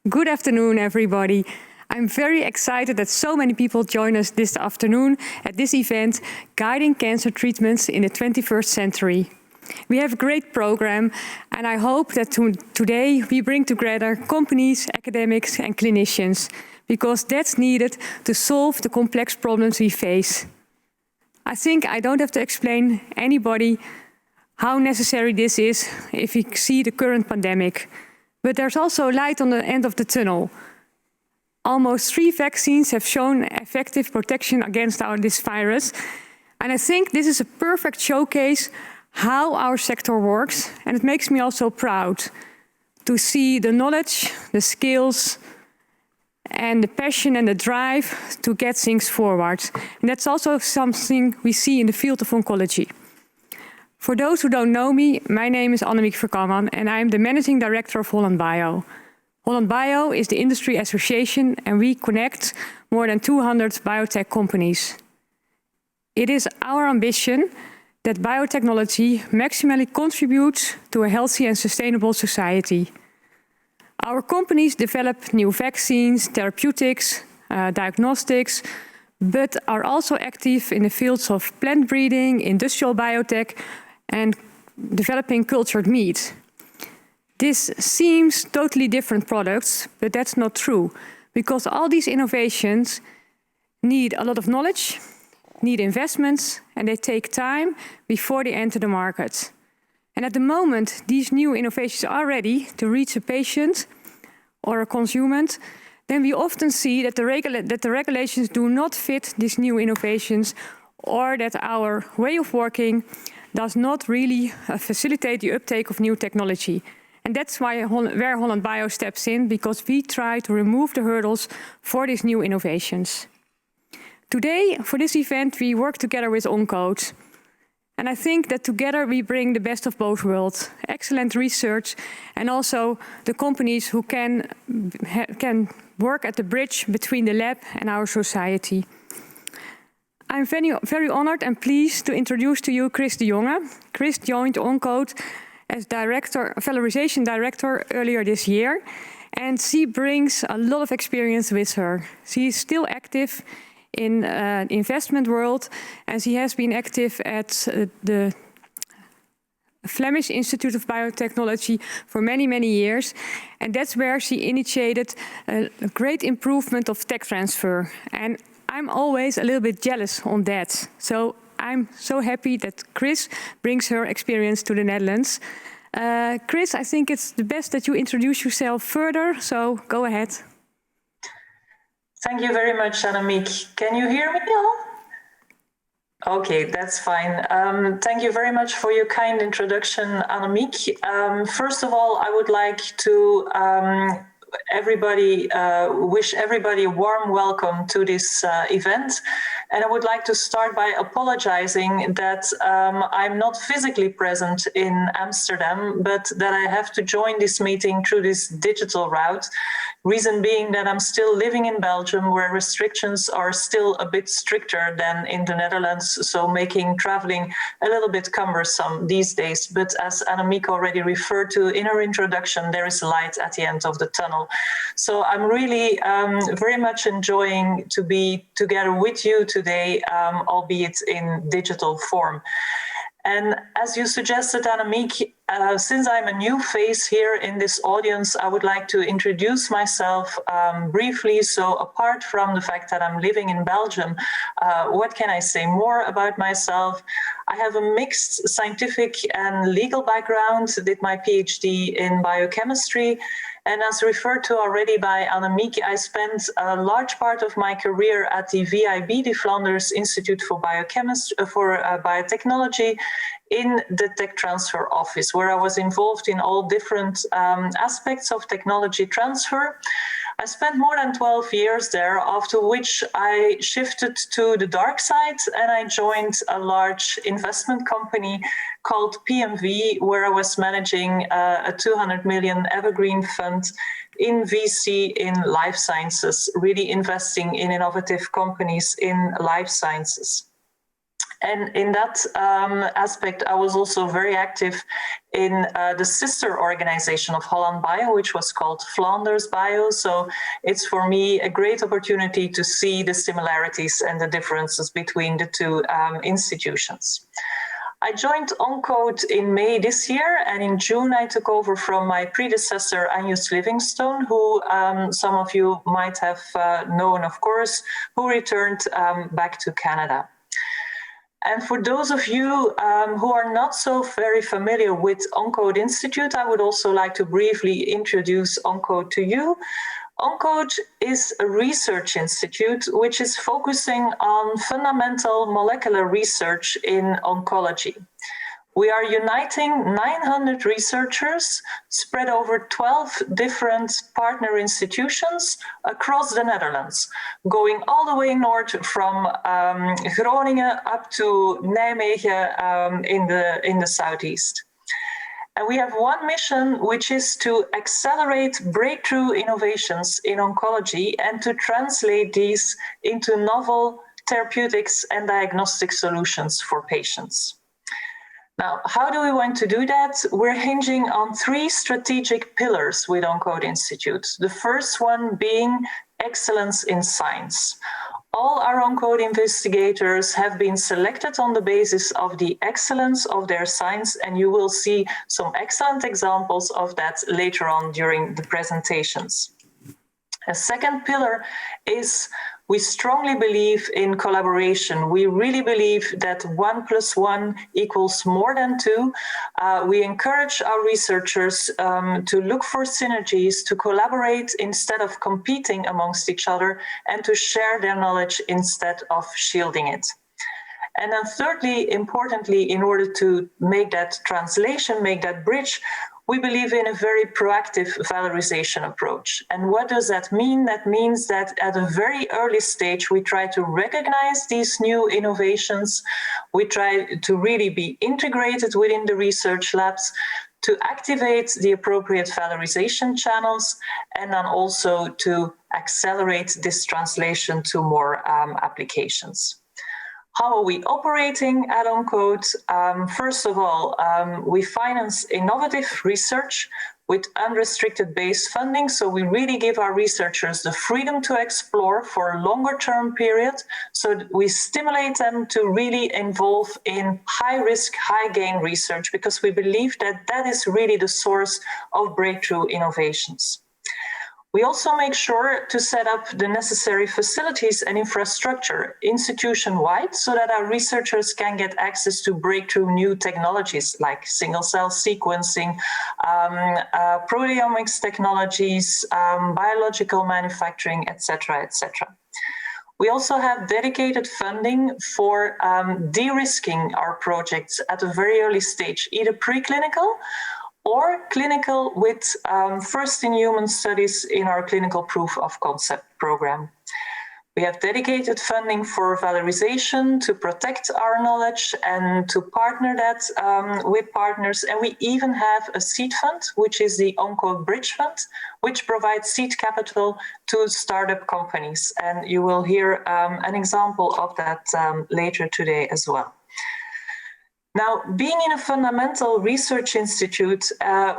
Good afternoon, everybody. I'm very excited that so many people join us this afternoon at this event, Guiding Cancer Treatments in the 21st Century. We have a great program, and I hope that today we bring together companies, academics, and clinicians, because that's needed to solve the complex problems we face. I think I don't have to explain anybody how necessary this is if we see the current pandemic. But there's also light on the end of the tunnel. Almost 3 vaccines have shown effective protection against this virus. And I think this is a perfect showcase how our sector works. And it makes me also proud to see the knowledge, the skills, and the passion and the drive to get things forward. And that's also something we see in the field of oncology. For those who don't know me, my name is Annemiek Verkammen and I'm the Managing Director of Holland Bio. Holland Bio is the industry association and we connect more than 200 biotech companies. It is our ambition that biotechnology maximally contributes to a healthy and sustainable society. Our companies develop new vaccines, therapeutics, diagnostics, but are also active in the fields of plant breeding, industrial biotech, and developing cultured meat. This seems totally different products, but that's not true, because all these innovations need a lot of knowledge, need investments, and they take time before they enter the market. And at the moment, these new innovations are ready to reach a patient or a consumer, then we often see that the regulations do not fit these new innovations, or that our way of working does not really facilitate the uptake of new technology. And that's where Holland Bio steps in, because we try to remove the hurdles for these new innovations. Today, for this event, we work together with Encode. And I think that together we bring the best of both worlds, excellent research, and also the companies who can work at the bridge between the lab and our society. I'm very honored and pleased to introduce to you Chris de Jonge. Chris joined Encode as Valorization Director earlier this year, and she brings a lot of experience with her. She is still active in the investment world, and she has been active at the Flemish Institute of Biotechnology for many, many years. And that's where she initiated a great improvement of tech transfer. And I'm always a little bit jealous on that. So I'm so happy that Chris brings her experience to the Netherlands. Chris, I think it's the best that you introduce yourself further, so go ahead. Thank you very much, Annemiek. Can you hear me all? Okay, that's fine. Thank you very much for your kind introduction, Annemiek. First of all, I would like to wish everybody a warm welcome to this event. And I would like to start by apologizing that I'm not physically present in Amsterdam, but that I have to join this meeting through this digital route. Reason being that I'm still living in Belgium, where restrictions are still a bit stricter than in the Netherlands, so making traveling a little bit cumbersome these days. But as Annemiek already referred to in her introduction, there is light at the end of the tunnel. So I'm really very much enjoying to be together with you today, albeit in digital form. And as you suggested, Annemiek, since I'm a new face here in this audience, I would like to introduce myself briefly. So apart from the fact that I'm living in Belgium, what can I say more about myself? I have a mixed scientific and legal background, did my PhD in biochemistry. And as referred to already by Annemiek, I spent a large part of my career at the VIB, the Flanders Institute for Biotechnology, in the tech transfer office, where I was involved in all different aspects of technology transfer. I spent more than 12 years there, after which I shifted to the dark side and I joined a large investment company called PMV, where I was managing a 200 million evergreen fund in VC in life sciences, really investing in innovative companies in life sciences. And in that aspect, I was also very active in the sister organization of Holland Bio, which was called Flanders Bio. So it's for me a great opportunity to see the similarities and the differences between the two institutions. I joined Encode in May this year, and in June I took over from my predecessor, Agnes Livingstone, who some of you might have known, of course, who returned back to Canada. And for those of you who are not so very familiar with Encode Institute, I would also like to briefly introduce Encode to you. Encode is a research institute which is focusing on fundamental molecular research in oncology. We are uniting 900 researchers spread over 12 different partner institutions across the Netherlands, going all the way north from Groningen up to Nijmegen in the southeast. And we have one mission, which is to accelerate breakthrough innovations in oncology and to translate these into novel therapeutics and diagnostic solutions for patients. Now, how do we want to do that? We're hinging on 3 strategic pillars with Encode Institute. The first one being excellence in science. All our Encode investigators have been selected on the basis of the excellence of their science, and you will see some excellent examples of that later on during the presentations. A second pillar is we strongly believe in collaboration. We really believe that 1 + 1 equals more than 2. We encourage our researchers to look for synergies, to collaborate instead of competing amongst each other, and to share their knowledge instead of shielding it. And then thirdly, importantly, in order to make that translation, make that bridge, we believe in a very proactive valorization approach. And what does that mean? That means that at a very early stage, we try to recognize these new innovations. We try to really be integrated within the research labs, to activate the appropriate valorization channels, and then also to accelerate this translation to more applications. How are we operating at Encode? First of all, we finance innovative research with unrestricted base funding. So we really give our researchers the freedom to explore for a longer term period. So we stimulate them to really involve in high risk, high gain research, because we believe that that is really the source of breakthrough innovations. We also make sure to set up the necessary facilities and infrastructure institution-wide so that our researchers can get access to breakthrough new technologies like single-cell sequencing, proteomics technologies, biological manufacturing, etc., etc. We also have dedicated funding for de-risking our projects at a very early stage, either preclinical or clinical with first-in-human studies in our clinical proof of concept program. We have dedicated funding for valorization to protect our knowledge and to partner that with partners. And we even have a seed fund, which is the Encode Bridge Fund, which provides seed capital to startup companies. And you will hear an example of that later today as well. Now, being in a fundamental research institute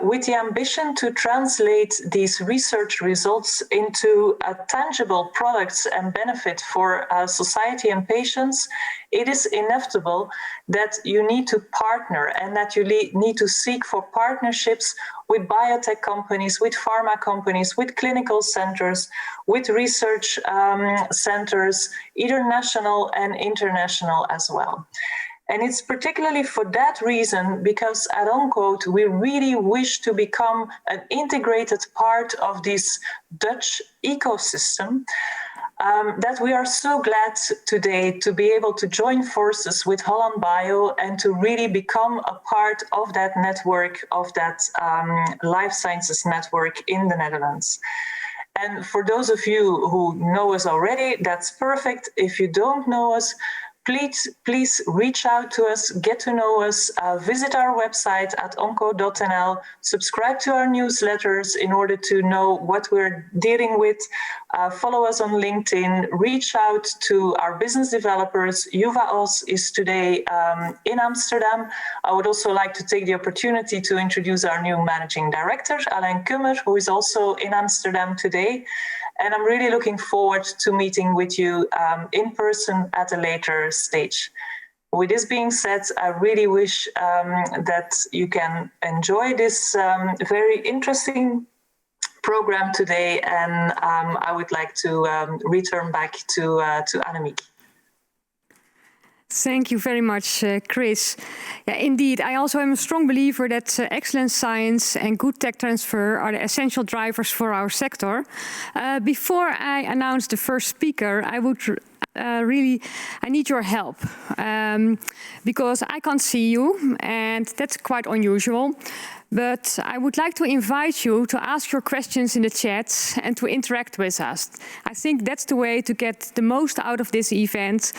with the ambition to translate these research results into tangible products and benefit for society and patients, it is inevitable that you need to partner and that you need to seek for partnerships with biotech companies, with pharma companies, with clinical centers, with research centers, either national and international as well. And it's particularly for that reason, because at Encode, we really wish to become an integrated part of this Dutch ecosystem, that we are so glad today to be able to join forces with Holland Bio and to really become a part of that network, of that life sciences network in the Netherlands. And for those of you who know us already, that's perfect. If you don't know us, please reach out to us, get to know us, visit our website at onco.nl, subscribe to our newsletters in order to know what we're dealing with, follow us on LinkedIn, reach out to our business developers. Yuva Os is today in Amsterdam. I would also like to take the opportunity to introduce our new managing director, Alain Kummer, who is also in Amsterdam today. And I'm really looking forward to meeting with you in person at a later stage. With this being said, I really wish that you can enjoy this very interesting program today, and I would like to return back to Annemiek. Thank you very much, Chris. Yeah, indeed, I also am a strong believer that excellent science and good tech transfer are the essential drivers for our sector. Before I announce the first speaker, I would I need your help because I can't see you, and that's quite unusual. But I would like to invite you to ask your questions in the chat and to interact with us. I think that's the way to get the most out of this event.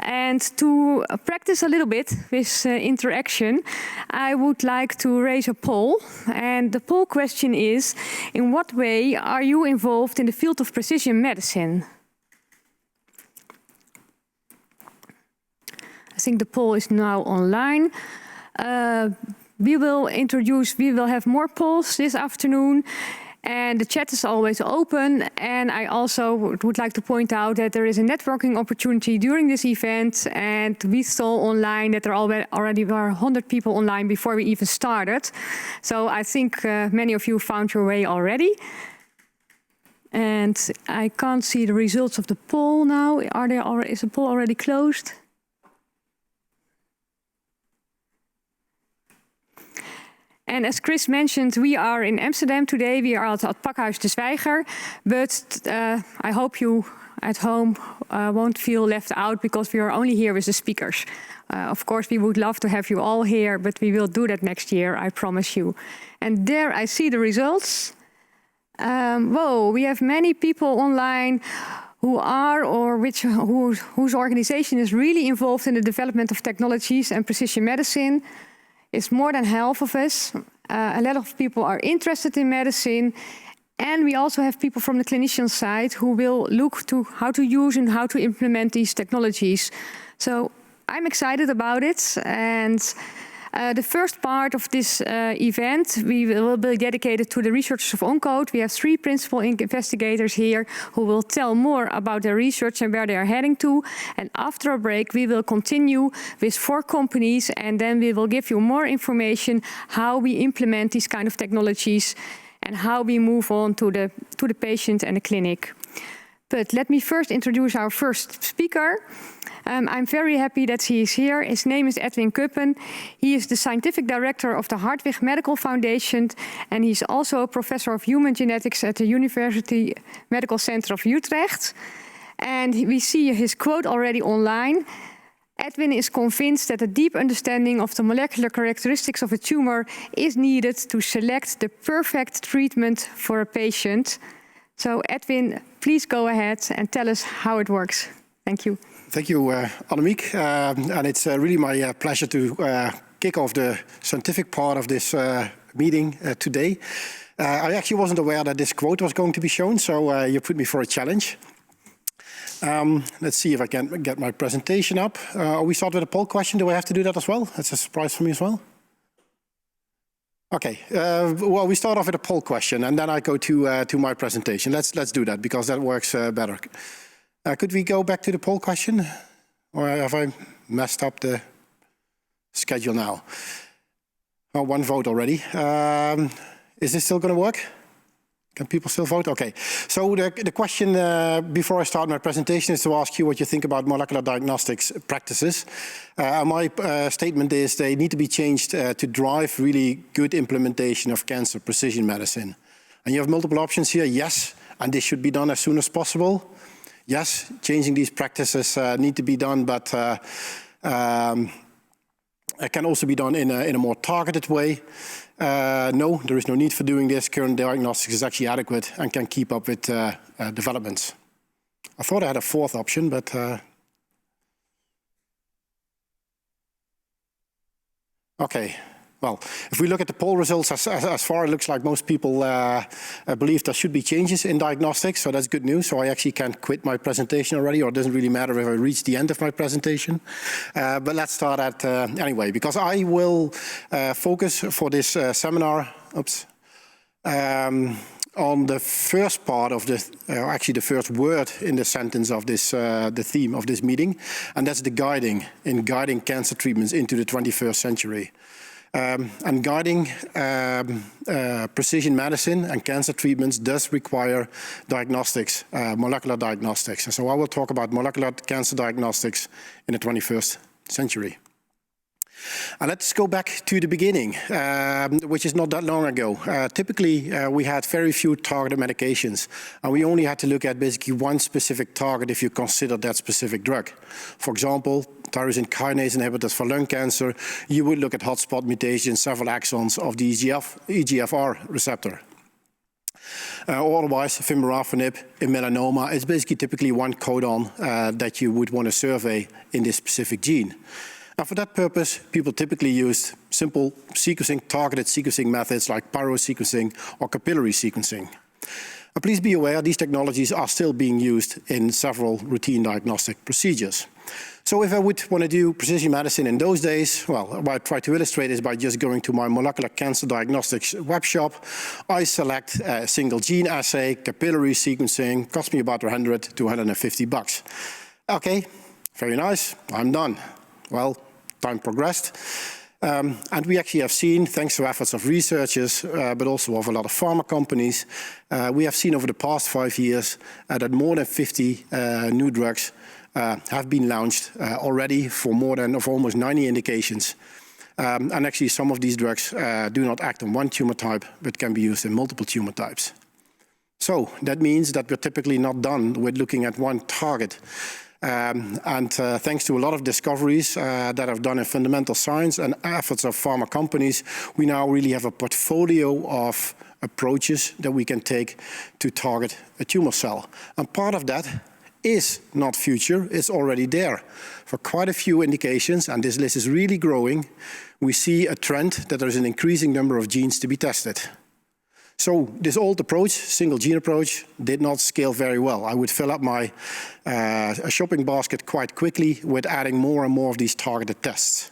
And to practice a little bit with interaction, I would like to raise a poll. And the poll question is, in what way are you involved in the field of precision medicine? I think the poll is now online. We will have more polls this afternoon. And the chat is always open. And I also would like to point out that there is a networking opportunity during this event. And we saw online that there already were 100 people online before we even started. So I think many of you found your way already. And I can't see the results of the poll now. Is the poll already closed? And as Chris mentioned, we are in Amsterdam today. We are at Pakhuis de Zwijger. But I hope you at home won't feel left out because we are only here with the speakers. Of course, we would love to have you all here, but we will do that next year, I promise you. And there I see the results. Whoa, we have many people online who are or whose organization is really involved in the development of technologies and precision medicine. It's more than half of us. A lot of people are interested in medicine. And we also have people from the clinician side who will look to how to use and how to implement these technologies. So I'm excited about it. And the first part of this event will be dedicated to the researchers of Encode. We have 3 principal investigators here who will tell more about their research and where they are heading to. And after a break, we will continue with 4 companies, and then we will give you more information how we implement these kind of technologies and how we move on to the patient and the clinic. But let me first introduce our first speaker. I'm very happy that he is here. His name is Edwin Kippen. He is the scientific director of the Hartwig Medical Foundation, and he's also a professor of human genetics at the University Medical Center of Utrecht. And we see his quote already online. Edwin is convinced that a deep understanding of the molecular characteristics of a tumor is needed to select the perfect treatment for a patient. So Edwin, please go ahead and tell us how it works. Thank you. Thank you, Annemiek. And it's really my pleasure to kick off the scientific part of this meeting today. I actually wasn't aware that this quote was going to be shown, so you put me for a challenge. Let's see if I can get my presentation up. We start with a poll question. Do I have to do that as well? That's a surprise for me as well. Okay, well, we start off with a poll question, and then I go to my presentation. Let's do that, because that works better. Could we go back to the poll question? Or have I messed up the schedule now? Oh, 1 vote already. Is this still going to work? Can people still vote? Okay. So the question before I start my presentation is to ask you what you think about molecular diagnostics practices. My statement is they need to be changed to drive really good implementation of cancer precision medicine. And you have multiple options here. Yes, and this should be done as soon as possible. Yes, changing these practices need to be done, but it can also be done in a more targeted way. No, there is no need for doing this. Current diagnostics is actually adequate and can keep up with developments. I thought I had a 4th option, but Okay. Well, if we look at the poll results, as far it looks like most people believe there should be changes in diagnostics, so that's good news. So I actually can't quit my presentation already, or it doesn't really matter if I reach the end of my presentation. But let's start at anyway, because I will focus for this seminar, on the first part of the, actually the first word in the sentence of this, the theme of this meeting, and that's the guiding cancer treatments into the 21st century. And guiding precision medicine and cancer treatments does require diagnostics, molecular diagnostics. And so I will talk about molecular cancer diagnostics in the 21st century. And let's go back to the beginning, which is not that long ago. Typically, we had very few targeted medications, and we only had to look at basically one specific target if you consider that specific drug. For example, tyrosine kinase inhibitors for lung cancer, you would look at hotspot mutations, several exons of the EGFR receptor. Or otherwise, vemurafenib in melanoma is basically typically one codon that you would want to survey in this specific gene. And for that purpose, people typically used simple sequencing, targeted sequencing methods like pyrosequencing or capillary sequencing. And please be aware, these technologies are still being used in several routine diagnostic procedures. So if I would want to do precision medicine in those days, well, what I try to illustrate is by just going to my molecular cancer diagnostics web shop. I select a single gene assay, capillary sequencing, cost me about 100 to 150 bucks. Okay, very nice, I'm done. Well, time progressed. And we actually have seen, thanks to efforts of researchers, but also of a lot of pharma companies, we have seen over the past 5 years that more than 50 new drugs have been launched already for almost 90 indications. And actually some of these drugs do not act on one tumor type, but can be used in multiple tumor types. So that means that we're typically not done with looking at one target. Thanks to a lot of discoveries that have done in fundamental science and efforts of pharma companies, we now really have a portfolio of approaches that we can take to target a tumor cell. And part of that is not future, it's already there. For quite a few indications, and this list is really growing, we see a trend that there is an increasing number of genes to be tested. So this old approach, single gene approach, did not scale very well. I would fill up my shopping basket quite quickly with adding more and more of these targeted tests.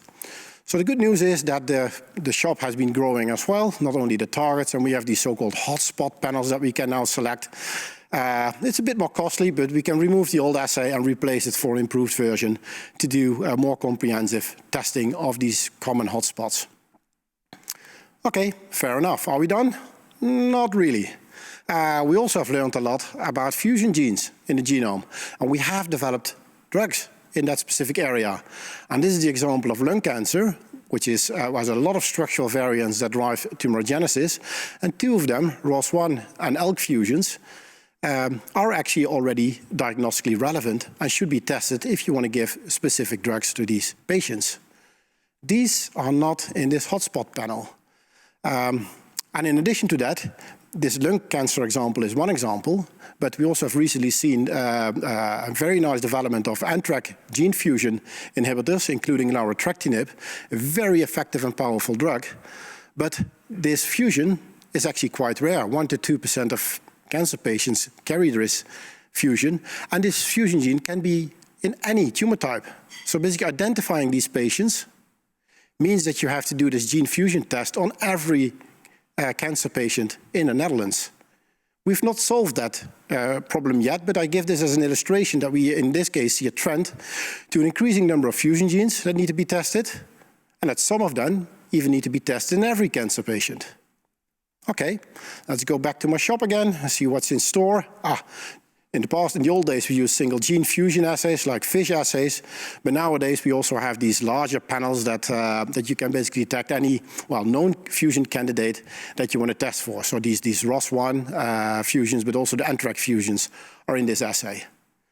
So the good news is that the shop has been growing as well, not only the targets, and we have these so-called hotspot panels that we can now select. It's a bit more costly, but we can remove the old assay and replace it for an improved version to do more comprehensive testing of these common hotspots. Okay, fair enough. Are we done? Not really. We also have learned a lot about fusion genes in the genome, and we have developed drugs in that specific area. And this is the example of lung cancer, which has a lot of structural variants that drive tumorigenesis, and two of them, ROS1 and ALK fusions, are actually already diagnostically relevant and should be tested if you want to give specific drugs to these patients. These are not in this hotspot panel. And in addition to that, this lung cancer example is one example, but we also have recently seen a very nice development of Anthrax gene fusion inhibitors, including larotrectinib, a very effective and powerful drug. But this fusion is actually quite rare. 1 to 2% of cancer patients carry this fusion, and this fusion gene can be in any tumor type. So basically identifying these patients means that you have to do this gene fusion test on every cancer patient in the Netherlands. We've not solved that problem yet, but I give this as an illustration that we, in this case, see a trend to an increasing number of fusion genes that need to be tested, and that some of them even need to be tested in every cancer patient. Okay, let's go back to my shop again and see what's in store. In the past, in the old days, we used single gene fusion assays like FISH assays, but nowadays we also have these larger panels that you can basically detect any known fusion candidate that you want to test for. So these ROS1 fusions, but also the Anthrax fusions are in this assay.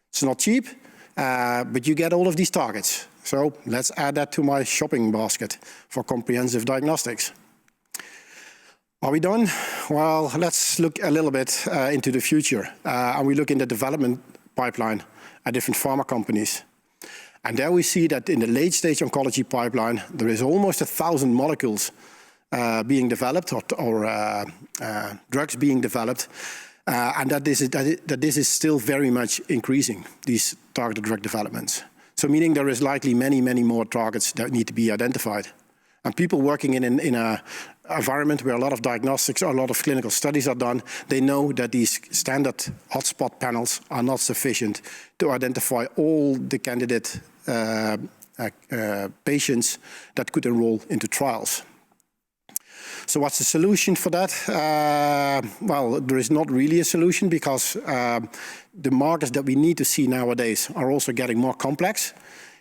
It's not cheap, but you get all of these targets. So let's add that to my shopping basket for comprehensive diagnostics. Are we done? Well, let's look a little bit into the future. And we look in the development pipeline at different pharma companies. And there we see that in the late-stage oncology pipeline, there is almost 1,000 molecules being developed or drugs being developed, and that this is still very much increasing, these targeted drug developments. So meaning there is likely many, many more targets that need to be identified. And people working in an environment where a lot of diagnostics or a lot of clinical studies are done, they know that these standard hotspot panels are not sufficient to identify all the candidate patients that could enroll into trials. So what's the solution for that? Well, there is not really a solution because the markers that we need to see nowadays are also getting more complex.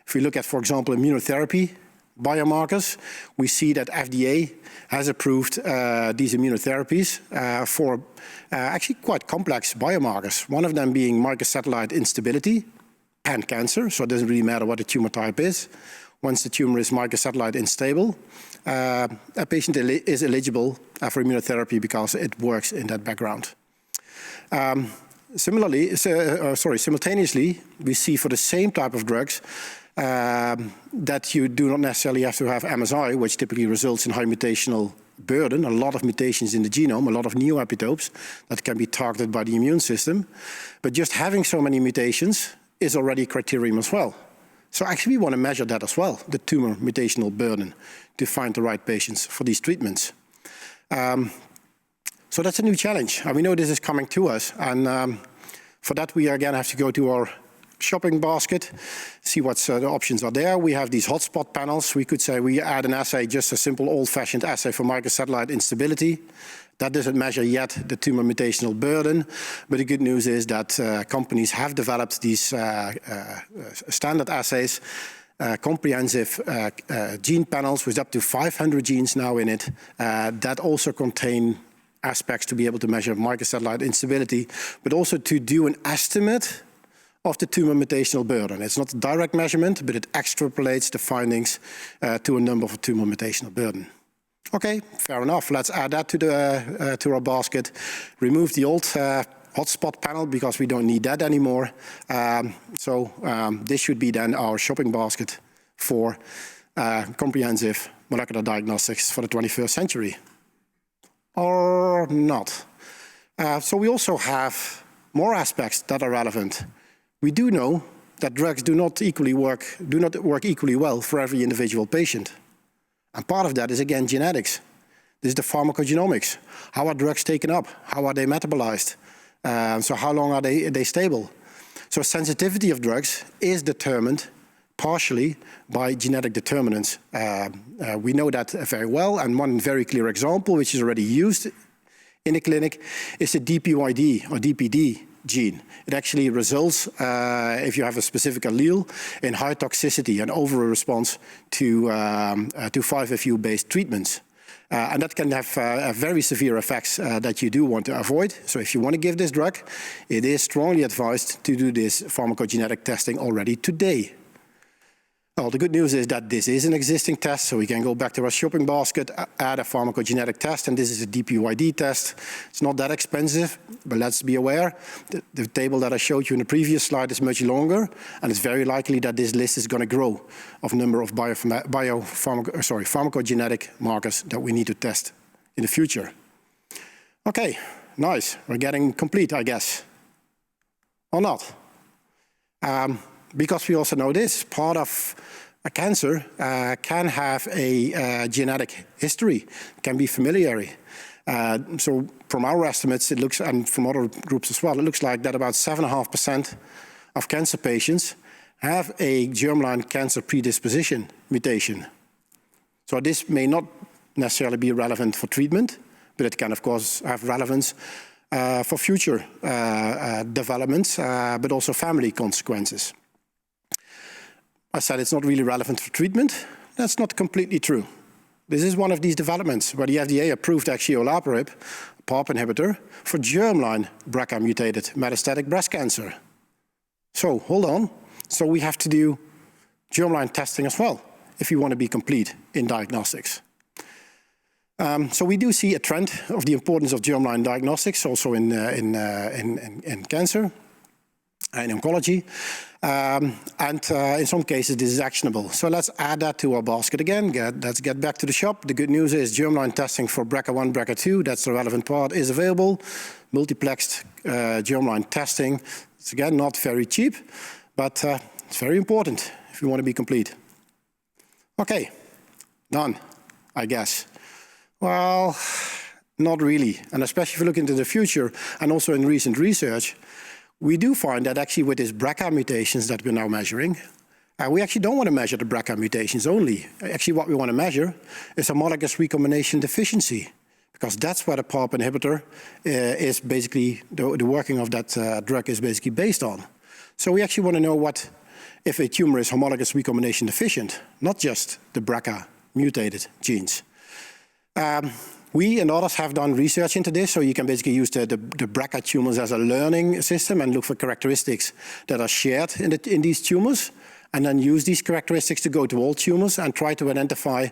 If we look at, for example, immunotherapy biomarkers, we see that FDA has approved these immunotherapies for actually quite complex biomarkers. One of them being microsatellite instability and cancer, so it doesn't really matter what the tumor type is. Once the tumor is microsatellite unstable, a patient is eligible for immunotherapy because it works in that background. Simultaneously, we see for the same type of drugs that you do not necessarily have to have MSI, which typically results in high mutational burden, a lot of mutations in the genome, a lot of neoepitopes that can be targeted by the immune system. But just having so many mutations is already a criterion as well. So actually we want to measure that as well, the tumor mutational burden, to find the right patients for these treatments. So that's a new challenge. And we know this is coming to us. And for that, we again have to go to our shopping basket, see what the options are there. We have these hotspot panels. We could say we add an assay, just a simple old-fashioned assay for microsatellite instability. That doesn't measure yet the tumor mutational burden, but the good news is that companies have developed these standard assays, comprehensive gene panels with up to 500 genes now in it, that also contain aspects to be able to measure microsatellite instability, but also to do an estimate of the tumor mutational burden. It's not a direct measurement, but it extrapolates the findings to a number for tumor mutational burden. Okay, fair enough. Let's add that to our basket. Remove the old hotspot panel because we don't need that anymore. This should be then our shopping basket for comprehensive molecular diagnostics for the 21st century. Or not. So we also have more aspects that are relevant. We do know that drugs do not work equally well for every individual patient. And part of that is, again, genetics. This is the pharmacogenomics. How are drugs taken up? How are they metabolized? So how long are they stable? So sensitivity of drugs is determined partially by genetic determinants. We know that very well, and one very clear example, which is already used in the clinic, is the DPYD or DPD gene. It actually results, if you have a specific allele, in high toxicity and over-response to 5-FU-based treatments. And that can have very severe effects that you do want to avoid. So if you want to give this drug, it is strongly advised to do this pharmacogenetic testing already today. Well, the good news is that this is an existing test, so we can go back to our shopping basket, add a pharmacogenetic test, and this is a DPYD test. It's not that expensive, but let's be aware, the table that I showed you in the previous slide is much longer, and it's very likely that this list is going to grow of number of pharmacogenetic markers that we need to test in the future. Okay, nice. We're getting complete, I guess. Or not? Because we also know this, part of a cancer can have a genetic history, can be familial. So from our estimates, it looks, and from other groups as well, it looks like that about 7.5% of cancer patients have a germline cancer predisposition mutation. So this may not necessarily be relevant for treatment, but it can, of course, have relevance for future developments, but also family consequences. I said it's not really relevant for treatment. That's not completely true. This is one of these developments where the FDA approved actually olaparib, a PARP inhibitor, for germline BRCA-mutated metastatic breast cancer. So hold on. So we have to do germline testing as well if you want to be complete in diagnostics. So we do see a trend of the importance of germline diagnostics also in cancer and oncology. In some cases, this is actionable. So let's add that to our basket again. Let's get back to the shop. The good news is germline testing for BRCA1, BRCA2, that's the relevant part, is available. Multiplexed germline testing. It's again not very cheap, but it's very important if you want to be complete. Okay, done, I guess. Well, not really, and especially if you look into the future and also in recent research, we do find that actually with these BRCA mutations that we're now measuring, we actually don't want to measure the BRCA mutations only. Actually, what we want to measure is homologous recombination deficiency, because that's where the PARP inhibitor is basically, the working of that drug is basically based on. So we actually want to know what, if a tumor is homologous recombination deficient, not just the BRCA mutated genes. We and others have done research into this, so you can basically use the BRCA tumors as a learning system and look for characteristics that are shared in these tumors, and then use these characteristics to go to all tumors and try to identify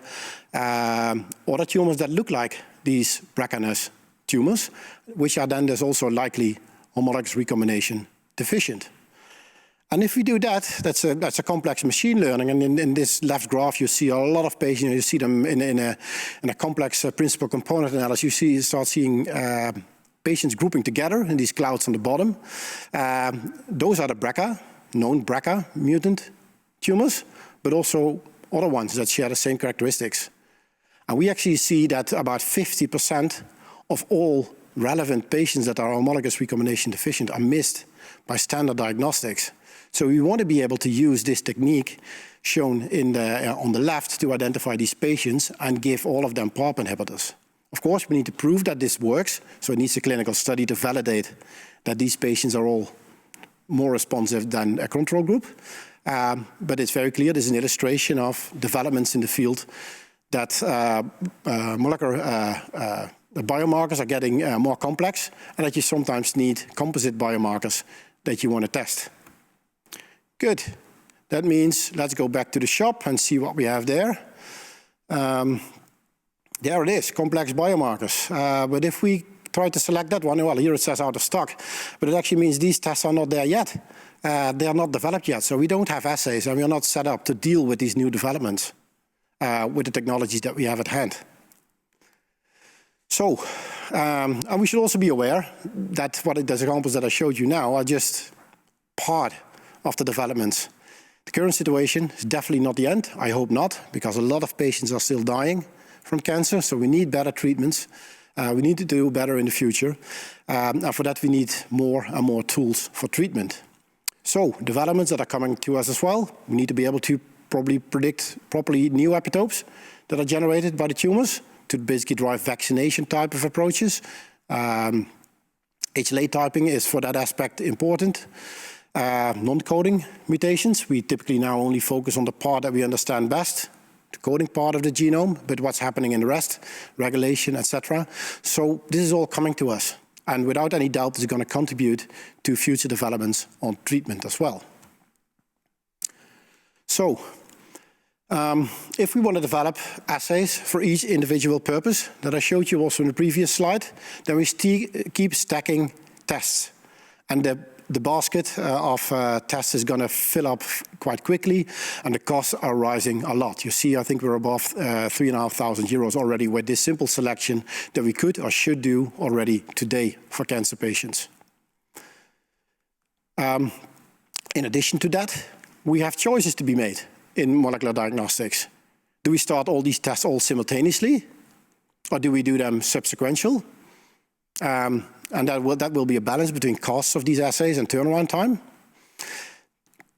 other tumors that look like these BRCA-ness tumors, which are then there's also likely homologous recombination deficient. And if we do that, that's a complex machine learning. And in this left graph, you see a lot of patients. You see them in a complex principal component analysis. You start seeing patients grouping together in these clouds on the bottom. Those are the BRCA, known BRCA mutant tumors, but also other ones that share the same characteristics. And we actually see that about 50% of all relevant patients that are homologous recombination deficient are missed by standard diagnostics. So we want to be able to use this technique shown on the left to identify these patients and give all of them PARP inhibitors. Of course, we need to prove that this works, so it needs a clinical study to validate that these patients are all more responsive than a control group. But it's very clear, this is an illustration of developments in the field that molecular biomarkers are getting more complex, and that you sometimes need composite biomarkers that you want to test. Good. That means let's go back to the shop and see what we have there. There it is, complex biomarkers. But if we try to select that one, well, here it says out of stock, but it actually means these tests are not there yet. They are not developed yet, so we don't have assays, and we are not set up to deal with these new developments with the technologies that we have at hand. So, and we should also be aware that the examples that I showed you now are just part of the developments. The current situation is definitely not the end. I hope not, because a lot of patients are still dying from cancer, so we need better treatments. We need to do better in the future. And for that, we need more and more tools for treatment. So, developments that are coming to us as well. We need to be able to probably predict properly new epitopes that are generated by the tumors to basically drive vaccination type of approaches. HLA typing is, for that aspect, important. Non-coding mutations, we typically now only focus on the part that we understand best, the coding part of the genome, but what's happening in the rest, regulation, etc. So this is all coming to us, and without any doubt, it's going to contribute to future developments on treatment as well. So, if we want to develop assays for each individual purpose that I showed you also in the previous slide, then we keep stacking tests, and the basket of tests is going to fill up quite quickly, and the costs are rising a lot. You see, I think we're above 3,500 euros already with this simple selection that we could or should do already today for cancer patients. In addition to that, we have choices to be made in molecular diagnostics. Do we start all these tests all simultaneously, or do we do them subsequential? And that will be a balance between costs of these assays and turnaround time.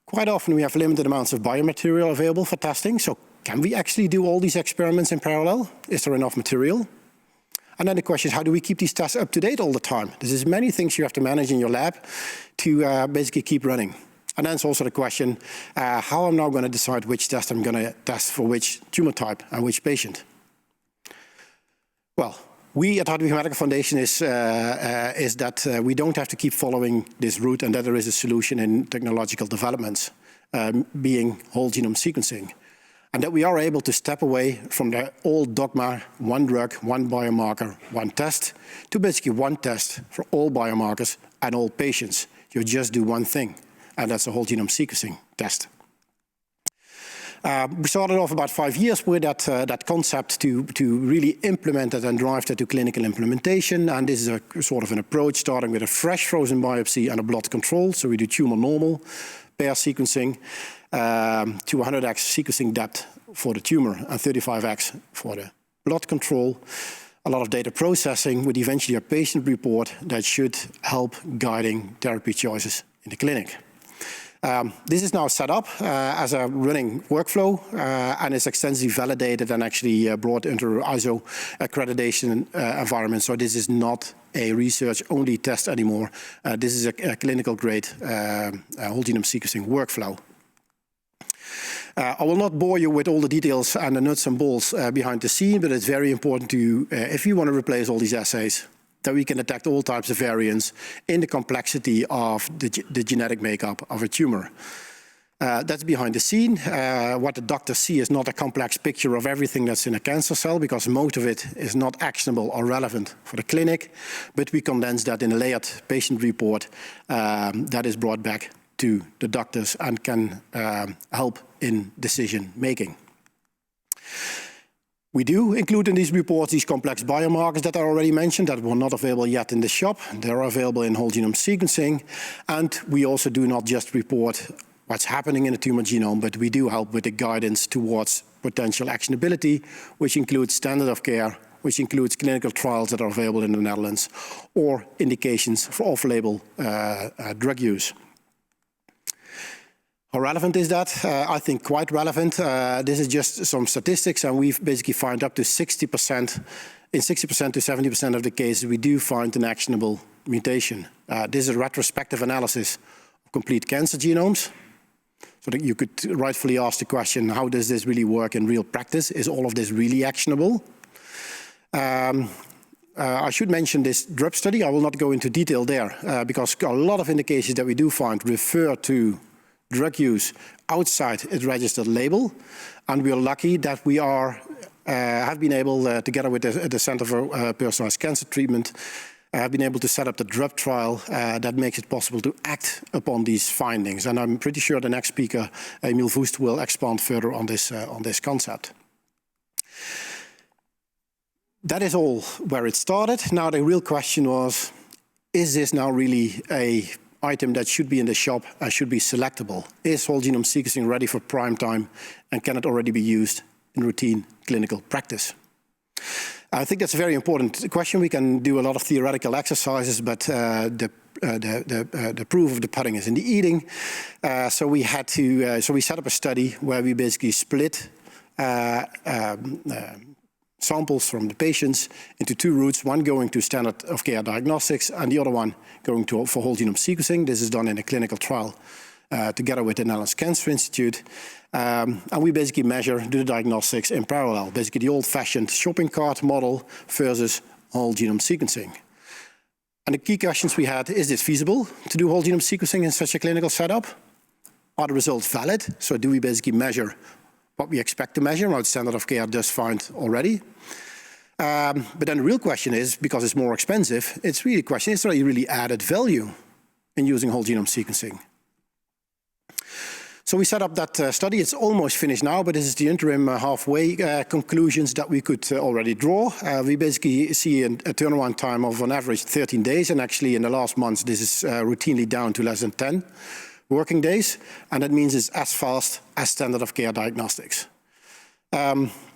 Quite often we have limited amounts of biomaterial available for testing, so can we actually do all these experiments in parallel? Is there enough material? And then the question is, how do we keep these tests up to date all the time? There's many things you have to manage in your lab to basically keep running. And then it's also the question, how I'm now going to decide which test I'm going to test for which tumor type and which patient. Well, we at Hartwig Medical Foundation is that we don't have to keep following this route, and that there is a solution in technological developments, being whole genome sequencing. And that we are able to step away from the old dogma, one drug, one biomarker, one test, to basically one test for all biomarkers and all patients. You just do one thing. and that's a whole genome sequencing test. We started off about 5 years with that concept to really implement it and drive that to clinical implementation. And this is a sort of an approach starting with a fresh frozen biopsy and a blood control. So we do tumor normal pair sequencing to 100x sequencing depth for the tumor and 35x for the blood control. A lot of data processing with eventually a patient report that should help guiding therapy choices in the clinic. This is now set up as a running workflow and is extensively validated and actually brought into ISO accreditation environment. So this is not a research-only test anymore. This is a clinical-grade whole genome sequencing workflow. I will not bore you with all the details and the nuts and bolts behind the scene, but it's very important to, if you want to replace all these assays, that we can detect all types of variants in the complexity of the genetic makeup of a tumor. That's behind the scene. What the doctors see is not a complex picture of everything that's in a cancer cell, because most of it is not actionable or relevant for the clinic, but we condense that in a layered patient report that is brought back to the doctors and can help in decision making. We do include in these reports these complex biomarkers that I already mentioned that were not available yet in the shop. They're available in whole genome sequencing. And we also do not just report what's happening in the tumor genome, but we do help with the guidance towards potential actionability, which includes standard of care, which includes clinical trials that are available in the Netherlands, or indications for off-label drug use. How relevant is that? I think quite relevant. This is just some statistics, and we've basically found up to 60%, in 60% to 70% of the cases, we do find an actionable mutation. This is a retrospective analysis of complete cancer genomes. So that you could rightfully ask the question, how does this really work in real practice? Is all of this really actionable? I should mention this DRUP study. I will not go into detail there, because a lot of indications that we do find refer to drug use outside its registered label, and we are lucky that we have been able, together with the Center for Personalized Cancer Treatment, have been able to set up the DRUP trial that makes it possible to act upon these findings. And I'm pretty sure the next speaker, Emil Voest, will expand further on this concept. That is all where it started. Now the real question was, is this now really a item that should be in the shop and should be selectable? Is whole genome sequencing ready for prime time, and can it already be used in routine clinical practice? I think that's a very important question. We can do a lot of theoretical exercises, but the proof of the pudding is in the eating. So we set up a study where we basically split samples from the patients into two routes, one going to standard of care diagnostics and the other one going for whole genome sequencing. This is done in a clinical trial together with the Netherlands Cancer Institute. And we basically do the diagnostics in parallel, basically the old-fashioned shopping cart model versus whole genome sequencing. And the key questions we had, is this feasible to do whole genome sequencing in such a clinical setup? Are the results valid? So do we basically measure what we expect to measure, what standard of care does find already? But then the real question is, because it's more expensive, it's really a question, is there really added value in using whole genome sequencing? So we set up that study. It's almost finished now, but this is the interim halfway conclusions that we could already draw. We basically see a turnaround time of on average 13 days, and actually in the last months this is routinely down to less than 10 working days, and that means it's as fast as standard of care diagnostics.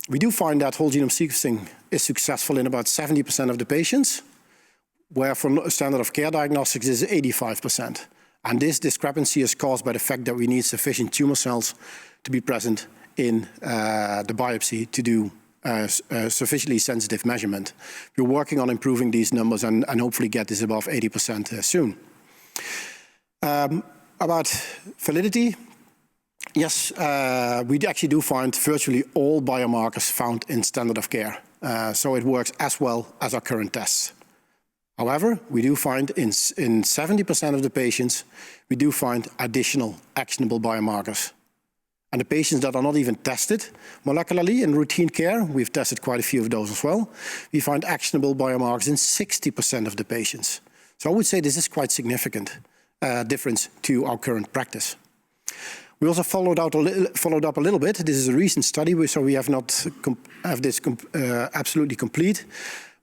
We do find that whole genome sequencing is successful in about 70% of the patients, where for standard of care diagnostics is 85%. And this discrepancy is caused by the fact that we need sufficient tumor cells to be present in the biopsy to do sufficiently sensitive measurement. We're working on improving these numbers and hopefully get this above 80% soon. About validity, yes, we actually do find virtually all biomarkers found in standard of care. So it works as well as our current tests. However, we do find in 70% of the patients, we do find additional actionable biomarkers. And the patients that are not even tested molecularly in routine care, we've tested quite a few of those as well, we find actionable biomarkers in 60% of the patients. So I would say this is quite significant. difference to our current practice. We also followed up a little bit. This is a recent study, so we have not have this absolutely complete.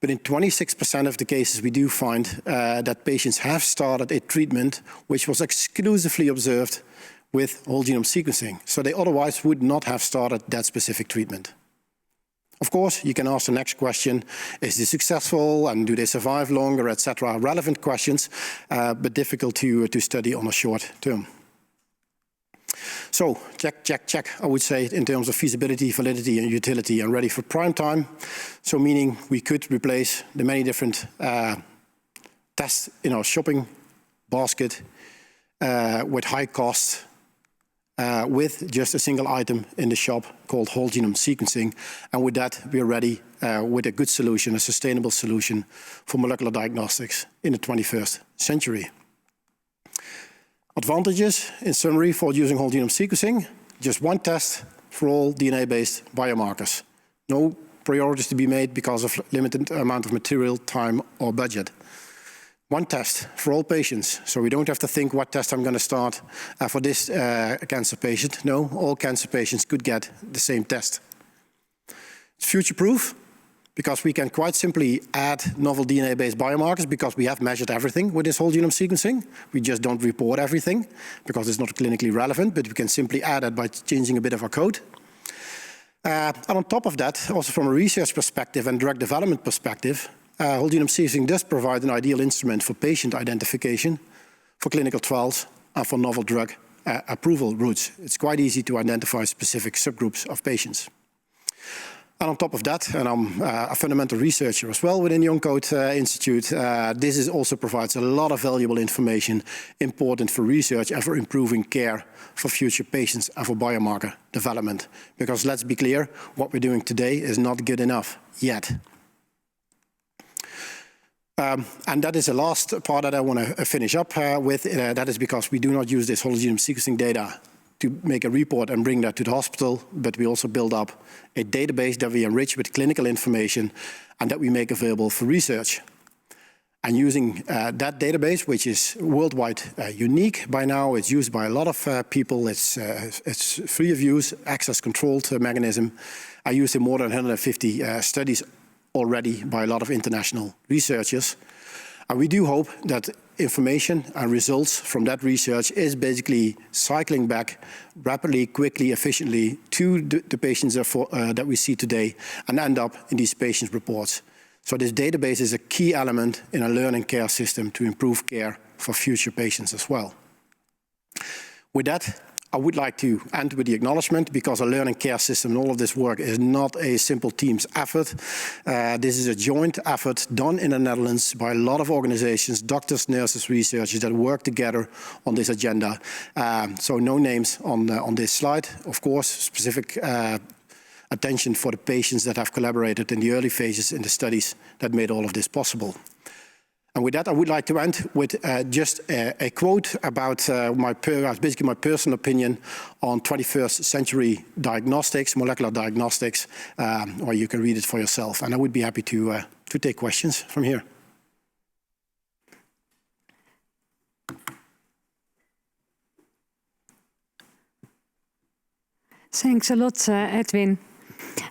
But in 26% of the cases, we do find that patients have started a treatment which was exclusively observed with whole genome sequencing. So they otherwise would not have started that specific treatment. Of course, you can ask the next question, is this successful and do they survive longer, etc. Relevant questions, but difficult to study on a short term. So, check, I would say, in terms of feasibility, validity, and utility, and ready for prime time. So, meaning we could replace the many different tests in our shopping basket with high cost, with just a single item in the shop called whole genome sequencing. And with that, we are ready with a good solution, a sustainable solution for molecular diagnostics in the 21st century. Advantages, in summary, for using whole genome sequencing: just one test for all DNA-based biomarkers. No priorities to be made because of limited amount of material, time, or budget. One test for all patients, so we don't have to think what test I'm going to start for this cancer patient. No, all cancer patients could get the same test. It's future-proof, because we can quite simply add novel DNA-based biomarkers because we have measured everything with this whole genome sequencing. We just don't report everything because it's not clinically relevant, but we can simply add it by changing a bit of our code. And on top of that, also from a research perspective and drug development perspective, whole genome sequencing does provide an ideal instrument for patient identification, for clinical trials, and for novel drug approval routes. It's quite easy to identify specific subgroups of patients. And on top of that, and I'm a fundamental researcher as well within the Encode Institute, this also provides a lot of valuable information important for research and for improving care for future patients and for biomarker development. Because let's be clear, what we're doing today is not good enough yet. And that is the last part that I want to finish up with. That is because we do not use this whole genome sequencing data to make a report and bring that to the hospital, but we also build up a database that we enrich with clinical information and that we make available for research. And using that database, which is worldwide unique by now, it's used by a lot of people, it's free of use, access controlled mechanism. I used in more than 150 studies already by a lot of international researchers. And we do hope that information and results from that research is basically cycling back rapidly, quickly, efficiently to the patients that we see today and end up in these patient reports. So this database is a key element in a learning care system to improve care for future patients as well. With that, I would like to end with the acknowledgement, because a learning care system and all of this work is not a simple team's effort. This is a joint effort done in the Netherlands by a lot of organizations, doctors, nurses, researchers that work together on this agenda. So no names on this slide. Of course, specific attention for the patients that have collaborated in the early phases in the studies that made all of this possible. And with that, I would like to end with just a quote about basically my personal opinion on 21st century diagnostics, molecular diagnostics, or you can read it for yourself. And I would be happy to take questions from here. Thanks a lot, Edwin.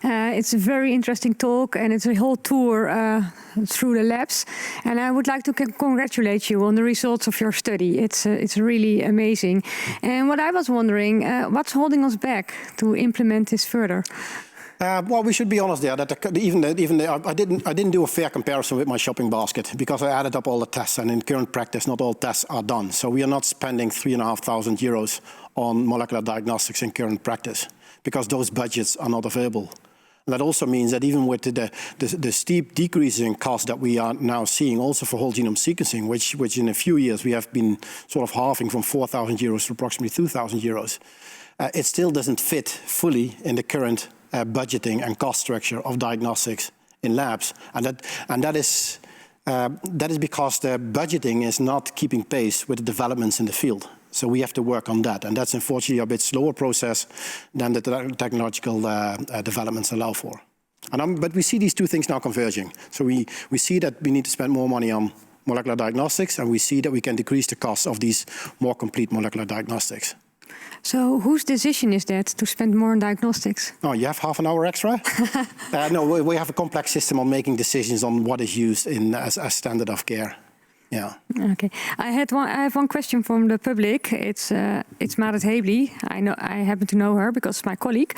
It's a very interesting talk, and it's a whole tour through the labs. And I would like to congratulate you on the results of your study. It's really amazing. And what I was wondering, what's holding us back to implement this further? Well, we should be honest there. That I didn't do a fair comparison with my shopping basket, because I added up all the tests, and in current practice, not all tests are done. So we are not spending €3,500 euros on molecular diagnostics in current practice, because those budgets are not available. And that also means that even with the steep decrease in cost that we are now seeing also for whole genome sequencing, which in a few years we have been sort of halving from €4,000 to approximately €2,000, it still doesn't fit fully in the current budgeting and cost structure of diagnostics in labs. And that is because the budgeting is not keeping pace with the developments in the field. So we have to work on that, and that's unfortunately a bit slower process than the technological developments allow for. But we see these two things now converging. So we see that we need to spend more money on molecular diagnostics, and we see that we can decrease the cost of these more complete molecular diagnostics. So whose decision is that to spend more on diagnostics? Oh, you have half an hour extra? No, we have a complex system on making decisions on what is used as standard of care. Yeah. Okay. I have one question from the public. It's Marit Hebley. I happen to know her because it's my colleague.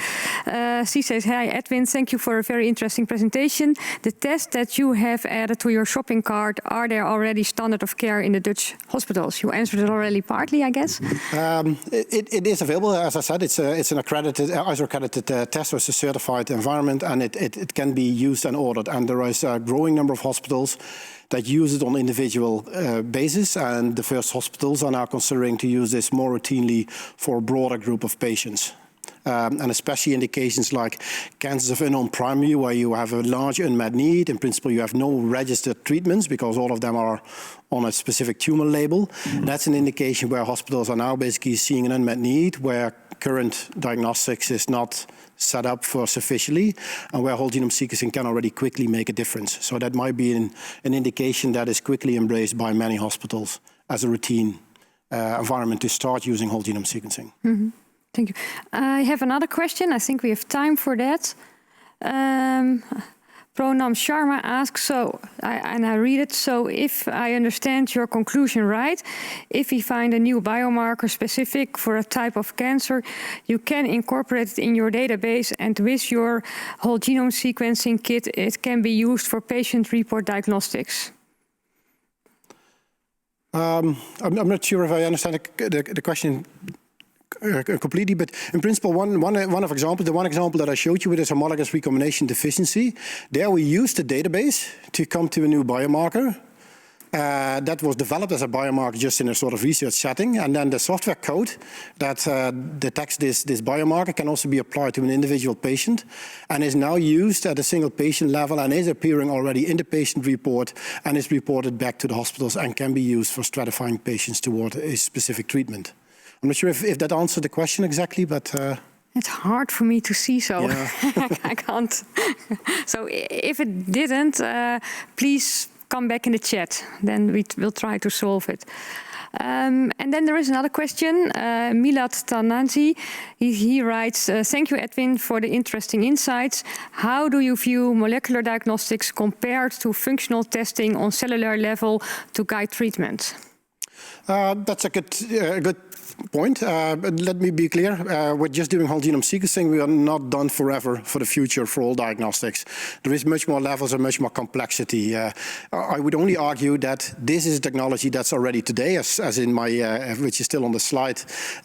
She says, "Hi Edwin, thank you for a very interesting presentation. The tests that you have added to your shopping cart, are there already standard of care in the Dutch hospitals?" You answered it already partly, I guess. It is available. As I said, it's an accredited, ISO-accredited test, so it's a certified environment, and it can be used and ordered. And there is a growing number of hospitals that use it on individual basis, and the first hospitals are now considering to use this more routinely for a broader group of patients. And especially indications like cancers of unknown primary, where you have a large unmet need. In principle, you have no registered treatments because all of them are on a specific tumor label. That's an indication where hospitals are now basically seeing an unmet need, where current diagnostics is not set up for sufficiently, and where whole genome sequencing can already quickly make a difference. So that might be an indication that is quickly embraced by many hospitals as a routine environment to start using whole genome sequencing. Mm-hmm. Thank you. I have another question. I think we have time for that. Pronam Sharma asks, and I read it, so if I understand your conclusion right, if we find a new biomarker specific for a type of cancer, you can incorporate it in your database, and with your whole genome sequencing kit, it can be used for patient-report diagnostics. I'm not sure if I understand the question completely, but in principle, the one example that I showed you with this homologous recombination deficiency, there we used the database to come to a new biomarker that was developed as a biomarker just in a sort of research setting, and then the software code that detects this biomarker can also be applied to an individual patient and is now used at a single patient level and is appearing already in the patient report and is reported back to the hospitals and can be used for stratifying patients toward a specific treatment. I'm not sure if that answered the question exactly, but... It's hard for me to see, so yeah. I can't. So if it didn't, please come back in the chat. Then we'll try to solve it. And then there is another question. Milad Tananzi, he writes, thank you, Edwin, for the interesting insights. How do you view molecular diagnostics compared to functional testing on cellular level to guide treatment? That's a good point. But let me be clear. We're just doing whole genome sequencing. We are not done forever for the future for all diagnostics. There is much more levels and much more complexity. I would only argue that this is a technology that's already today, as in my, which is still on the slide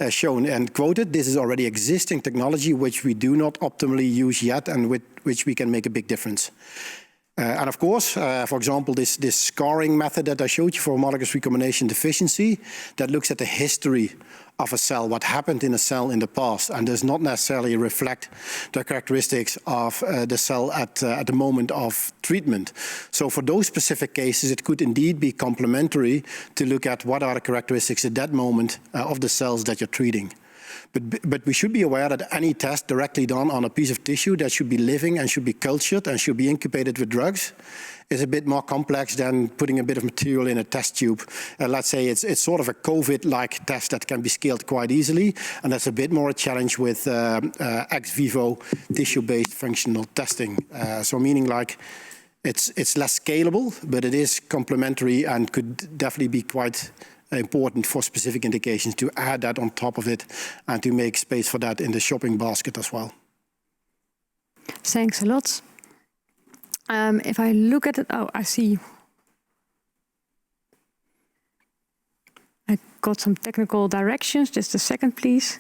shown and quoted. This is already existing technology which we do not optimally use yet and with which we can make a big difference. And of course, for example, this scarring method that I showed you for homologous recombination deficiency, that looks at the history of a cell, what happened in a cell in the past, and does not necessarily reflect the characteristics of the cell at the moment of treatment. So for those specific cases, it could indeed be complementary to look at what are the characteristics at that moment of the cells that you're treating. But we should be aware that any test directly done on a piece of tissue that should be living and should be cultured and should be incubated with drugs is a bit more complex than putting a bit of material in a test tube. Let's say it's sort of a COVID-like test that can be scaled quite easily, and that's a bit more a challenge with ex vivo tissue-based functional testing. So meaning like it's less scalable, but it is complementary and could definitely be quite important for specific indications to add that on top of it and to make space for that in the shopping basket as well. Thanks a lot. If I look at it, oh, I see. I got some technical directions. Just a second, please.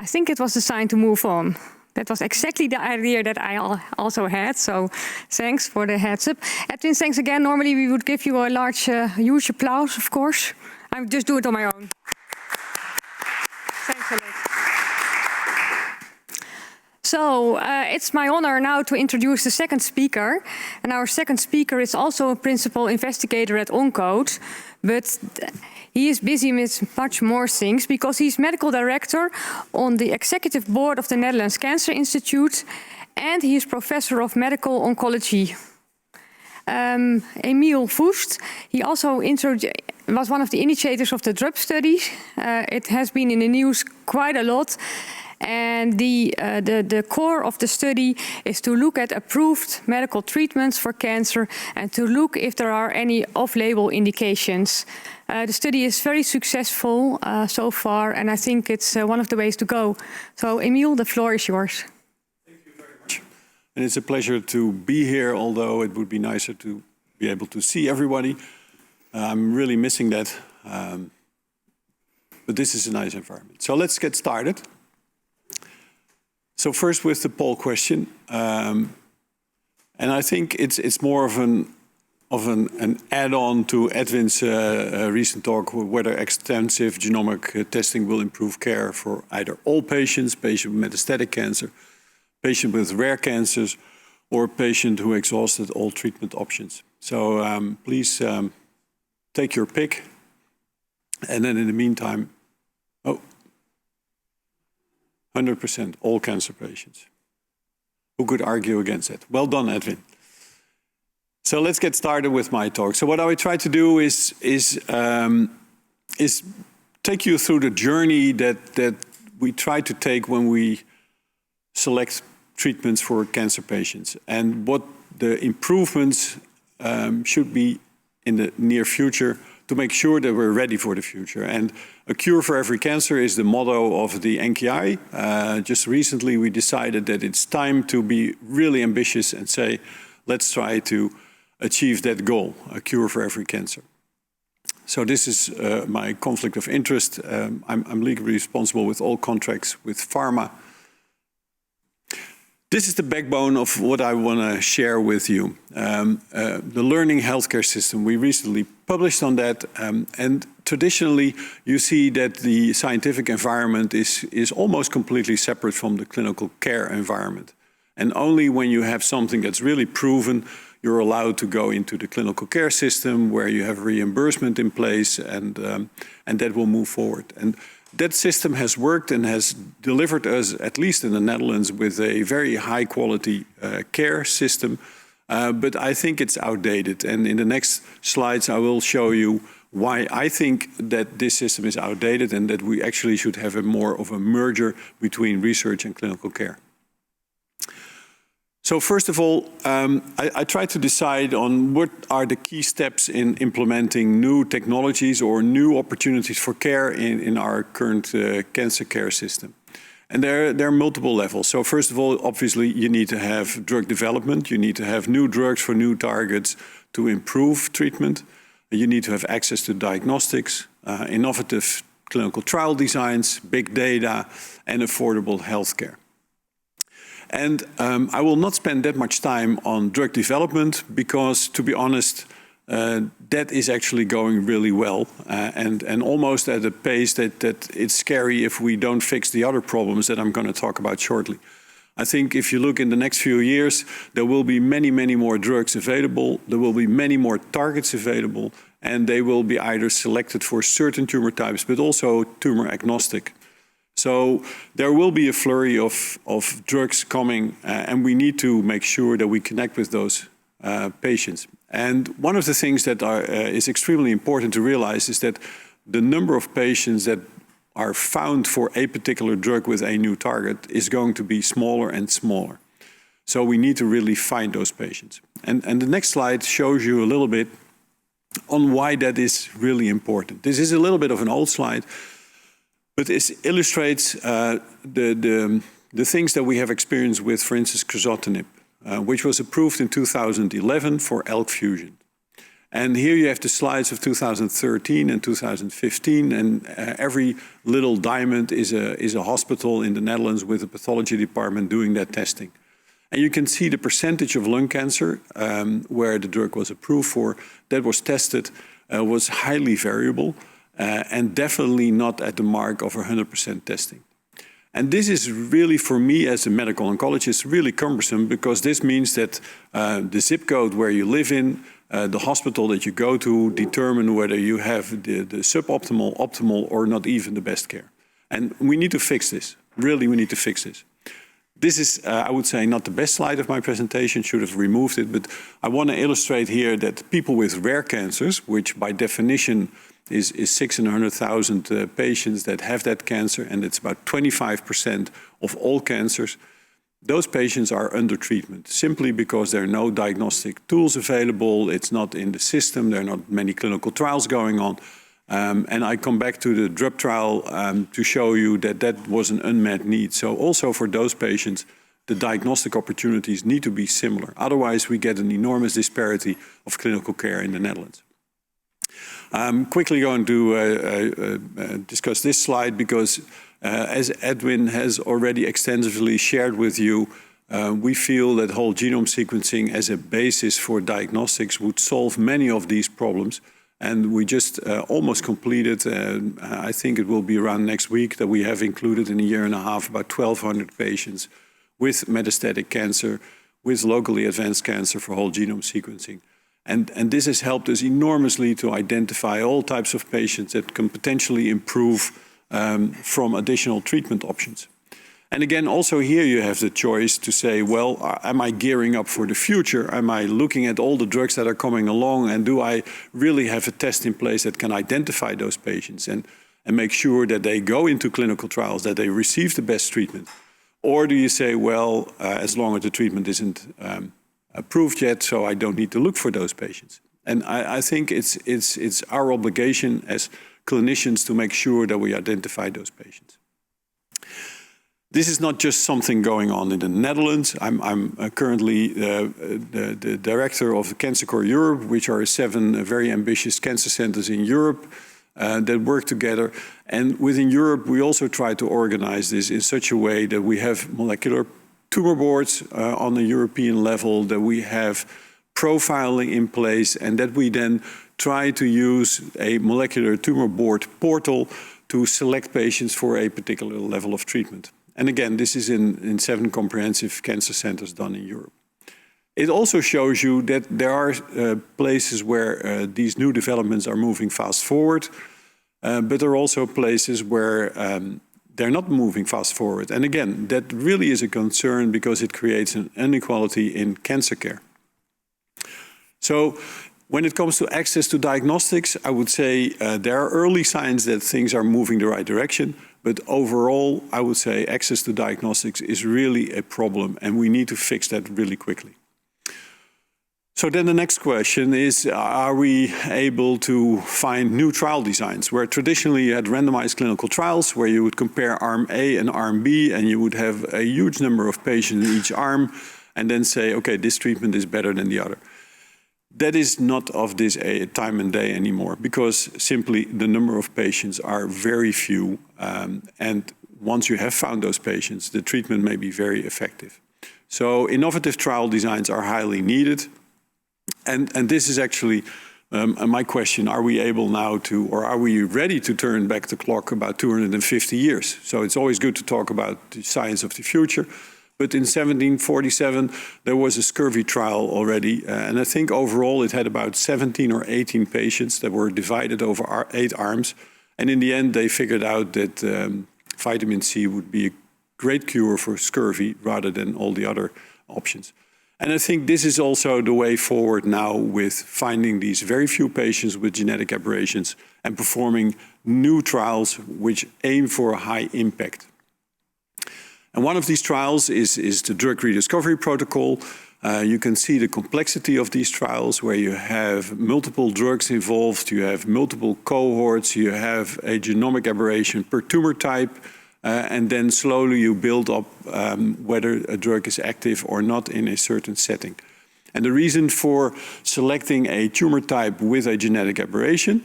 I think it was the sign to move on. That was exactly the idea that I also had, so thanks for the heads up. Edwin, thanks again. Normally we would give you a large, huge applause, of course. I just do it on my own. Thanks a lot. So it's my honor now to introduce the second speaker. And our second speaker is also a principal investigator at Encode, but he is busy with much more things because he's medical director on the executive board of the Netherlands Cancer Institute, and he is professor of medical oncology. Emil Voest. He also was one of the initiators of the DRUP studies. It has been in the news quite a lot. And the core of the study is to look at approved medical treatments for cancer and to look if there are any off-label indications. The study is very successful so far, and I think it's one of the ways to go. So, Emil, the floor is yours. Thank you very much. And it's a pleasure to be here, although it would be nicer to be able to see everybody. I'm really missing that. But this is a nice environment. So let's get started. So first with the poll question, and I think it's more of an add-on to Edwin's recent talk, whether extensive genomic testing will improve care for either all patients, patient with metastatic cancer, patient with rare cancers, or patient who exhausted all treatment options. So please take your pick, and then in the meantime, 100% all cancer patients. Who could argue against that? Well done, Edwin. So let's get started with my talk. So what I try to do is take you through the journey that we try to take when we select treatments for cancer patients, and what the improvements should be in the near future to make sure that we're ready for the future. And a cure for every cancer is the motto of the NKI. Just recently we decided that it's time to be really ambitious and say, let's try to achieve that goal, a cure for every cancer. So this is my conflict of interest. I'm legally responsible with all contracts with pharma. This is the backbone of what I want to share with you. The learning healthcare system, we recently published on that. And traditionally, you see that the scientific environment is almost completely separate from the clinical care environment. And only when you have something that's really proven, you're allowed to go into the clinical care system where you have reimbursement in place, and that will move forward. And that system has worked and has delivered us, at least in the Netherlands, with a very high quality care system. But I think it's outdated. And in the next slides, I will show you why I think that this system is outdated and that we actually should have a more of a merger between research and clinical care. So first of all, I try to decide on what are the key steps in implementing new technologies or new opportunities for care in our current cancer care system. And there are multiple levels. So first of all, obviously, you need to have drug development. You need to have new drugs for new targets to improve treatment. You need to have access to diagnostics, innovative clinical trial designs, big data, and affordable healthcare. And I will not spend that much time on drug development because, to be honest, that is actually going really well and almost at a pace that it's scary if we don't fix the other problems that I'm going to talk about shortly. I think if you look in the next few years, there will be many, many more drugs available. There will be many more targets available, and they will be either selected for certain tumor types, but also tumor agnostic. So there will be a flurry of drugs coming, and we need to make sure that we connect with those patients. And one of the things that is extremely important to realize is that the number of patients that are found for a particular drug with a new target is going to be smaller and smaller. So we need to really find those patients. And the next slide shows you a little bit on why that is really important. This is a little bit of an old slide, but it illustrates the things that we have experienced with, for instance, crizotinib, which was approved in 2011 for ALK fusion. And here you have the slides of 2013 and 2015, and every little diamond is a hospital in the Netherlands with a pathology department doing that testing. And you can see the percentage of lung cancer where the drug was approved for, that was tested, was highly variable. And definitely not at the mark of 100% testing. And this is really, for me as a medical oncologist, really cumbersome because this means that the zip code where you live in, the hospital that you go to determine whether you have the suboptimal, optimal, or not even the best care. And we need to fix this. Really, we need to fix this. This is, I would say, not the best slide of my presentation, should have removed it, but I want to illustrate here that people with rare cancers, which by definition is 600,000 patients that have that cancer, and it's about 25% of all cancers, those patients are under treatment simply because there are no diagnostic tools available, it's not in the system, there are not many clinical trials going on. And I come back to the drug trial to show you that that was an unmet need. So also for those patients, the diagnostic opportunities need to be similar. Otherwise, we get an enormous disparity of clinical care in the Netherlands. I'm quickly going to discuss this slide because as Edwin has already extensively shared with you, we feel that whole genome sequencing as a basis for diagnostics would solve many of these problems. And we just almost completed, I think it will be around next week, that we have included in a year and a half about 1,200 patients with metastatic cancer, with locally advanced cancer for whole genome sequencing. And this has helped us enormously to identify all types of patients that can potentially improve from additional treatment options. And again, also here you have the choice to say, well, am I gearing up for the future? Am I looking at all the drugs that are coming along, and do I really have a test in place that can identify those patients and make sure that they go into clinical trials, that they receive the best treatment? Or do you say, well, as long as the treatment isn't approved yet, so I don't need to look for those patients? And I think it's our obligation as clinicians to make sure that we identify those patients. This is not just something going on in the Netherlands. I'm currently the director of Cancer Core Europe, which are 7 very ambitious cancer centers in Europe that work together. And within Europe, we also try to organize this in such a way that we have molecular tumor boards on the European level, that we have profiling in place, and that we then try to use a molecular tumor board portal to select patients for a particular level of treatment. And again, this is in 7 comprehensive cancer centers done in Europe. It also shows you that there are places where these new developments are moving fast forward, but there are also places where they're not moving fast forward. And again, that really is a concern because it creates an inequality in cancer care. So when it comes to access to diagnostics, I would say there are early signs that things are moving the right direction. But overall, I would say access to diagnostics is really a problem, and we need to fix that really quickly. So then the next question is, are we able to find new trial designs? Where traditionally you had randomized clinical trials where you would compare arm A and arm B, and you would have a huge number of patients in each arm, and then say, okay, this treatment is better than the other. That is not of this time and day anymore, because simply the number of patients are very few. And once you have found those patients, the treatment may be very effective. So innovative trial designs are highly needed. And this is actually my question. Are we able now to, or are we ready to turn back the clock about 250 years? So it's always good to talk about the science of the future. But in 1747, there was a Scurvy Trial already. And I think overall it had about 17 or 18 patients that were divided over 8 arms. And in the end, they figured out that vitamin C would be a great cure for scurvy rather than all the other options. And I think this is also the way forward now with finding these very few patients with genetic aberrations and performing new trials which aim for a high impact. And one of these trials is the drug rediscovery protocol. You can see the complexity of these trials where you have multiple drugs involved, you have multiple cohorts, you have a genomic aberration per tumor type, and then slowly you build up whether a drug is active or not in a certain setting. And the reason for selecting a tumor type with a genetic aberration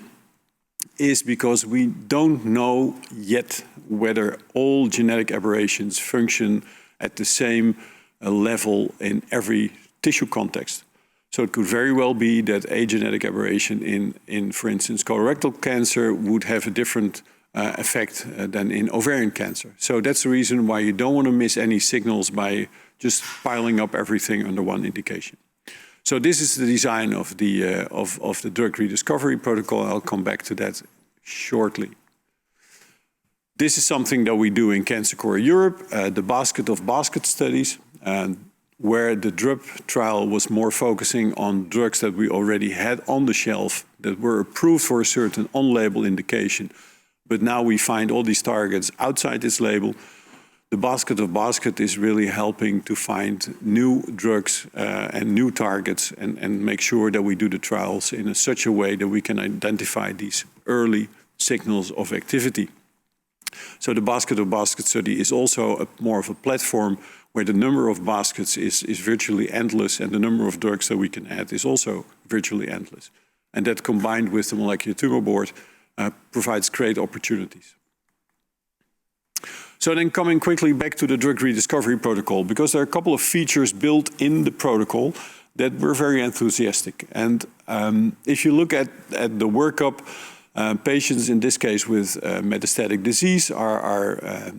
is because we don't know yet whether all genetic aberrations function at the same level in every tissue context. So it could very well be that a genetic aberration in for instance, colorectal cancer would have a different effect than in ovarian cancer. So that's the reason why you don't want to miss any signals by just piling up everything under one indication. So this is the design of the drug rediscovery protocol. I'll come back to that shortly. This is something that we do in Cancer Core Europe, the basket of basket studies, where the drug trial was more focusing on drugs that we already had on the shelf that were approved for a certain on-label indication. But now we find all these targets outside this label. The basket of basket is really helping to find new drugs and new targets and make sure that we do the trials in such a way that we can identify these early signals of activity. So the basket of basket study is also more of a platform where the number of baskets is virtually endless and the number of drugs that we can add is also virtually endless. And that combined with the molecular tumor board provides great opportunities. So then coming quickly back to the drug rediscovery protocol, because there are a couple of features built in the protocol that we're very enthusiastic. And if you look at the workup, patients in this case with metastatic disease are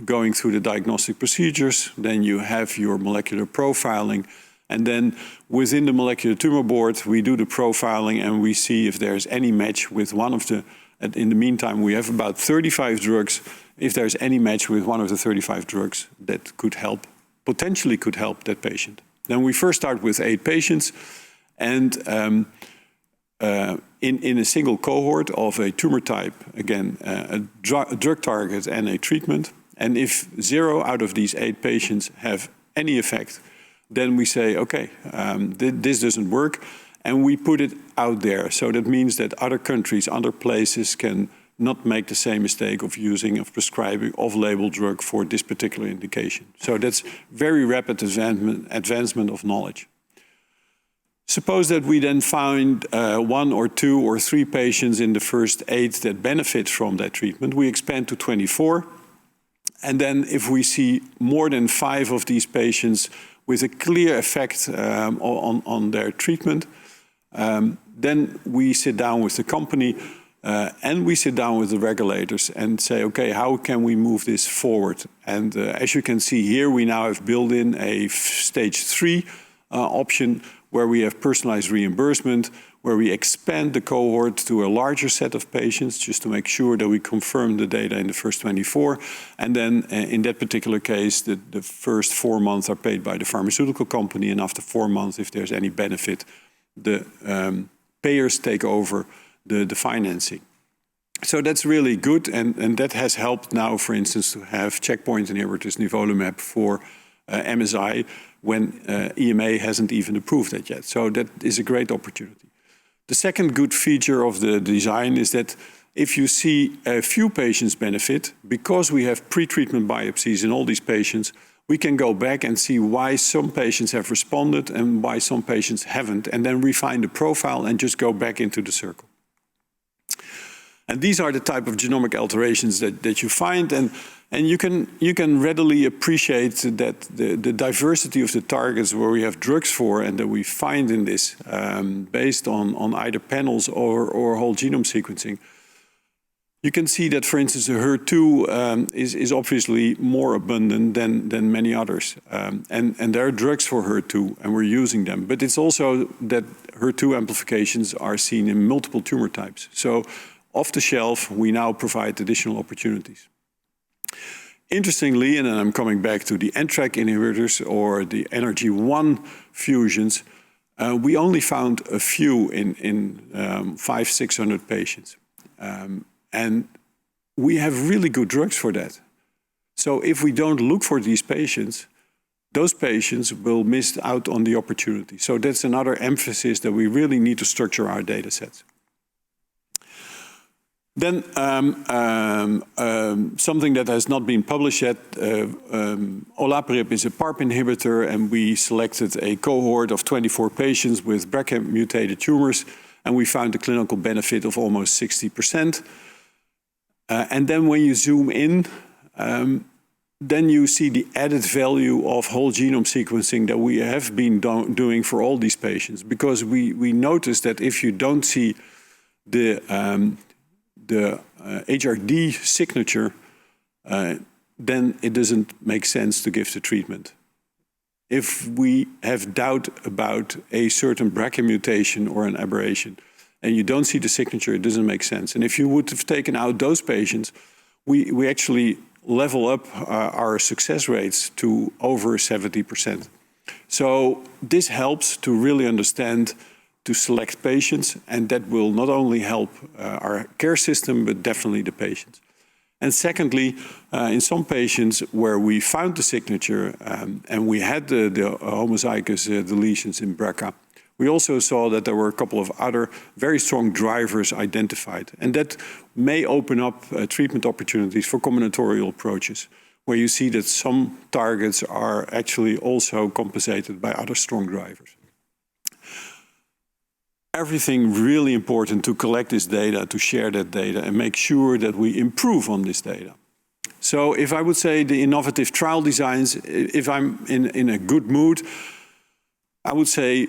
going through the diagnostic procedures. Then you have your molecular profiling. And then within the molecular tumor board, we do the profiling and we see if there's any match with one of the, in the meantime, we have about 35 drugs. If there's any match with one of the 35 drugs that could help, potentially could help that patient. Then we first start with 8 patients and in a single cohort of a tumor type, again, a drug target and a treatment. And if 0 out of these 8 patients have any effect, then we say, okay, this doesn't work, and we put it out there. So that means that other countries, other places can not make the same mistake of using, of prescribing off-label drug for this particular indication. So that's very rapid advancement of knowledge. Suppose that we then find 1 or 2 or 3 patients in the first 8 that benefit from that treatment. We expand to 24. And then if we see more than 5 of these patients with a clear effect on their treatment, then we sit down with the company and we sit down with the regulators and say, okay, how can we move this forward? And as you can see here, we now have built in a stage 3 option where we have personalized reimbursement, where we expand the cohort to a larger set of patients just to make sure that we confirm the data in the first 24. And then in that particular case, the first 4 months are paid by the pharmaceutical company, and after 4 months, if there's any benefit, the payers take over the financing. So that's really good, and that has helped now, for instance, to have checkpoint inhibitors, nivolumab, for MSI, when EMA hasn't even approved that yet. So that is a great opportunity. The second good feature of the design is that if you see a few patients benefit, because we have pre-treatment biopsies in all these patients, we can go back and see why some patients have responded and why some patients haven't, and then refine the profile and just go back into the circle. And these are the type of genomic alterations that you find, and you can readily appreciate that the diversity of the targets where we have drugs for and that we find in this based on either panels or whole genome sequencing. You can see that, for instance, the HER2 is obviously more abundant than many others. And there are drugs for HER2, and we're using them. But it's also that HER2 amplifications are seen in multiple tumor types. So off the shelf, we now provide additional opportunities. Interestingly, and then I'm coming back to the Anthrax inhibitors or the NRG1 fusions, we only found a few in 500-600 patients. And we have really good drugs for that. So if we don't look for these patients, those patients will miss out on the opportunity. So that's another emphasis that we really need to structure our data sets. Then something that has not been published yet, olaparib is a PARP inhibitor, and we selected a cohort of 24 patients with BRCA-mutated tumors, and we found a clinical benefit of almost 60%. And then when you zoom in, then you see the added value of whole genome sequencing that we have been doing for all these patients, because we noticed that if you don't see the HRD signature, then it doesn't make sense to give the treatment. If we have doubt about a certain BRCA mutation or an aberration, and you don't see the signature, it doesn't make sense. And if you would have taken out those patients, we actually level up our success rates to over 70%. So this helps to really understand, to select patients, and that will not only help our care system, but definitely the patients. And secondly, in some patients where we found the signature and we had the homozygous deletions in BRCA, we also saw that there were a couple of other very strong drivers identified. And that may open up treatment opportunities for combinatorial approaches, where you see that some targets are actually also compensated by other strong drivers. Everything really important to collect this data, to share that data, and make sure that we improve on this data. So if I would say the innovative trial designs, if I'm in a good mood, I would say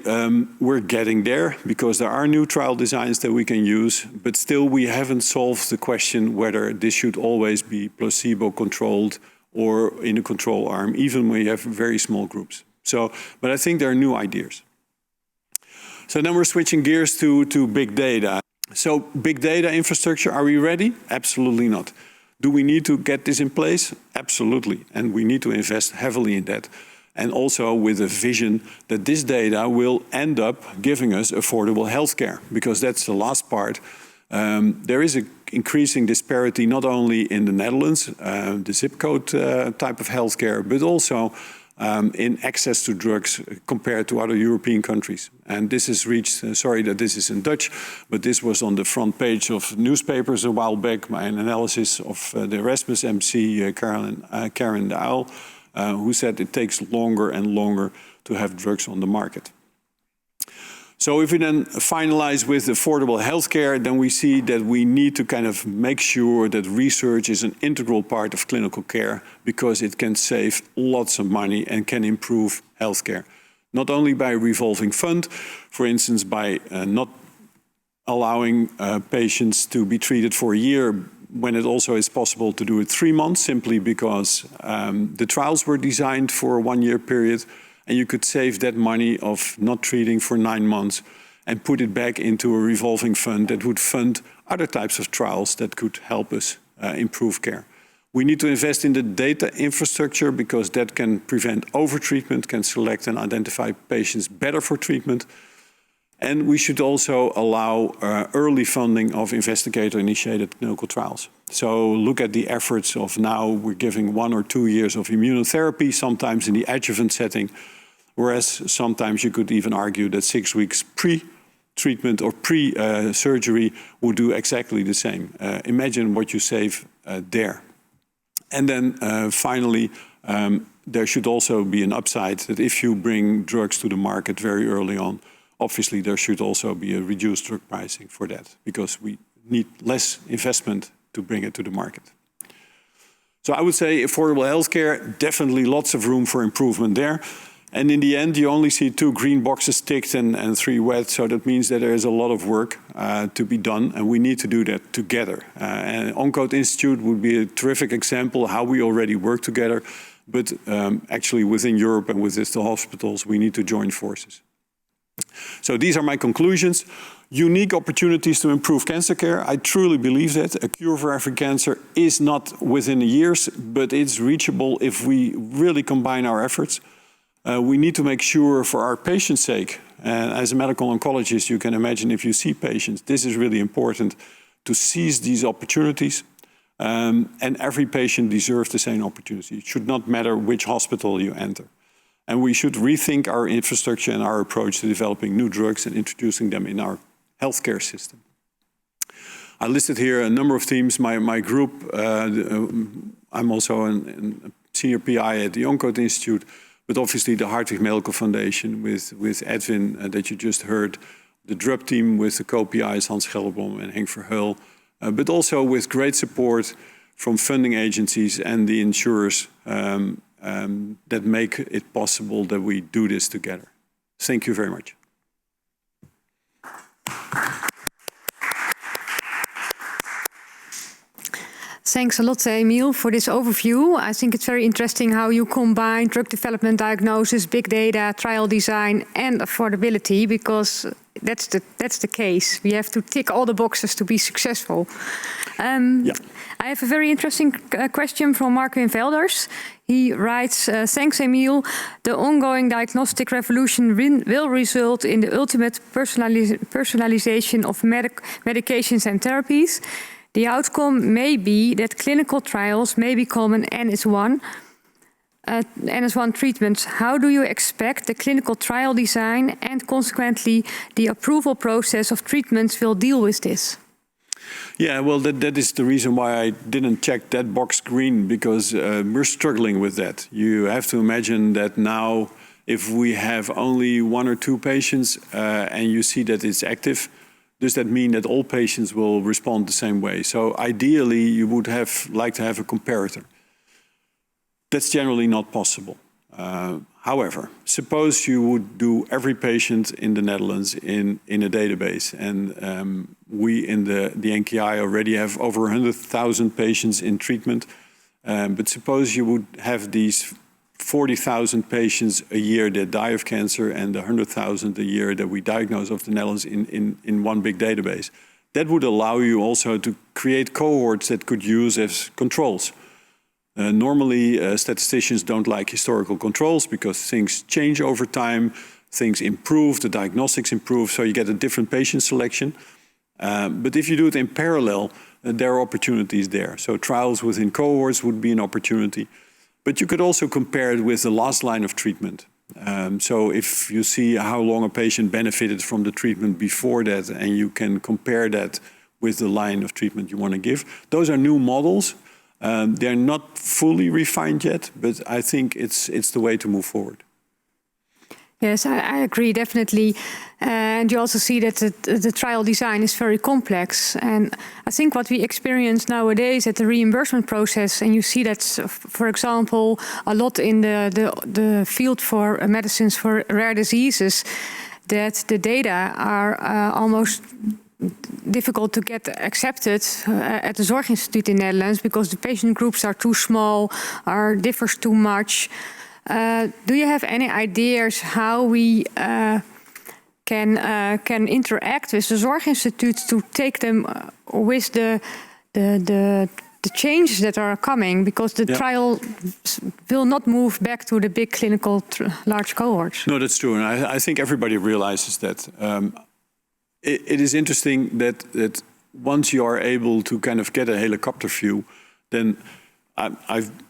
we're getting there because there are new trial designs that we can use, but still we haven't solved the question whether this should always be placebo-controlled or in a control arm, even when you have very small groups. So, but I think there are new ideas. So then we're switching gears to big data. So big data infrastructure, are we ready? Absolutely not. Do we need to get this in place? Absolutely, and we need to invest heavily in that. And also with a vision that this data will end up giving us affordable healthcare, because that's the last part. There is an increasing disparity not only in the Netherlands, the zip code type of healthcare, but also in access to drugs compared to other European countries. And this has reached, sorry that this is in Dutch, but this was on the front page of newspapers a while back, by an analysis of the Erasmus MC, Karen de Uyl, who said it takes longer and longer to have drugs on the market. So if we then finalize with affordable healthcare, then we see that we need to kind of make sure that research is an integral part of clinical care, because it can save lots of money and can improve healthcare. Not only by a revolving fund, for instance, by not allowing patients to be treated for a year, when it also is possible to do it 3 months, simply because the trials were designed for a 1-year period, and you could save that money of not treating for 9 months and put it back into a revolving fund that would fund other types of trials that could help us improve care. We need to invest in the data infrastructure, because that can prevent overtreatment, can select and identify patients better for treatment. And we should also allow early funding of investigator-initiated clinical trials. So look at the efforts of now we're giving 1 or 2 years of immunotherapy, sometimes in the adjuvant setting, whereas sometimes you could even argue that 6 weeks pre-treatment or pre-surgery would do exactly the same. Imagine what you save there. And then finally, there should also be an upside that if you bring drugs to the market very early on, obviously there should also be a reduced drug pricing for that, because we need less investment to bring it to the market. So I would say affordable healthcare, definitely lots of room for improvement there. And in the end, you only see 2 green boxes ticked and 3 red. So that means that there is a lot of work to be done, and we need to do that together. And Encode Institute would be a terrific example how we already work together. But actually within Europe and with the hospitals, we need to join forces. So these are my conclusions. Unique opportunities to improve cancer care. I truly believe that a cure for every cancer is not within years, but it's reachable if we really combine our efforts. We need to make sure, for our patients' sake, as a medical oncologist, you can imagine if you see patients, this is really important to seize these opportunities. And every patient deserves the same opportunity. It should not matter which hospital you enter. And we should rethink our infrastructure and our approach to developing new drugs and introducing them in our healthcare system. I listed here a number of themes. My group, I'm also a senior PI at the Encode Institute, but obviously the Hartwig Medical Foundation with Edwin that you just heard, the DRUB team with the co-PIs Hans Gelderblom and Henk Verheul, but also with great support from funding agencies and the insurers that make it possible that we do this together. Thank you very much. Thanks a lot, Emiel, for this overview. I think it's very interesting how you combine drug development, diagnosis, big data, trial design, and affordability, because that's the case. We have to tick all the boxes to be successful. I have a very interesting question from Markwin Velders. He writes, thanks, Emiel. The ongoing diagnostic revolution will result in the ultimate personalization of medications and therapies. The outcome may be that clinical trials may become an NS1 treatment. How do you expect the clinical trial design and consequently the approval process of treatments will deal with this? Yeah, well, that is the reason why I didn't check that box green, because we're struggling with that. You have to imagine that now, if we have only 1 or 2 patients and you see that it's active, does that mean that all patients will respond the same way? So ideally, you would like to have a comparator. That's generally not possible. However, suppose you would do every patient in the Netherlands in a database, and we in the NKI already have over 100,000 patients in treatment. But suppose you would have these 40,000 patients a year that die of cancer and the 100,000 a year that we diagnose of the Netherlands in one big database. That would allow you also to create cohorts that could use as controls. Normally, statisticians don't like historical controls because things change over time, things improve, the diagnostics improve, so you get a different patient selection. But if you do it in parallel, there are opportunities there. So trials within cohorts would be an opportunity. But you could also compare it with the last line of treatment. So if you see how long a patient benefited from the treatment before that, and you can compare that with the line of treatment you want to give, those are new models. They're not fully refined yet, but I think it's the way to move forward. Yes, I agree, definitely. And you also see that the trial design is very complex. And I think what we experience nowadays at the reimbursement process, and you see that, for example, a lot in the field for medicines for rare diseases, that the data are almost difficult to get accepted at the Zorg Institute in the Netherlands because the patient groups are too small or differs too much. Do you have any ideas how we can interact with the Zorg Institute to take them with the changes that are coming? Because the trial will not move back to the big clinical large cohorts. No, that's true, and I think everybody realizes that. It is interesting that once you are able to kind of get a helicopter view, then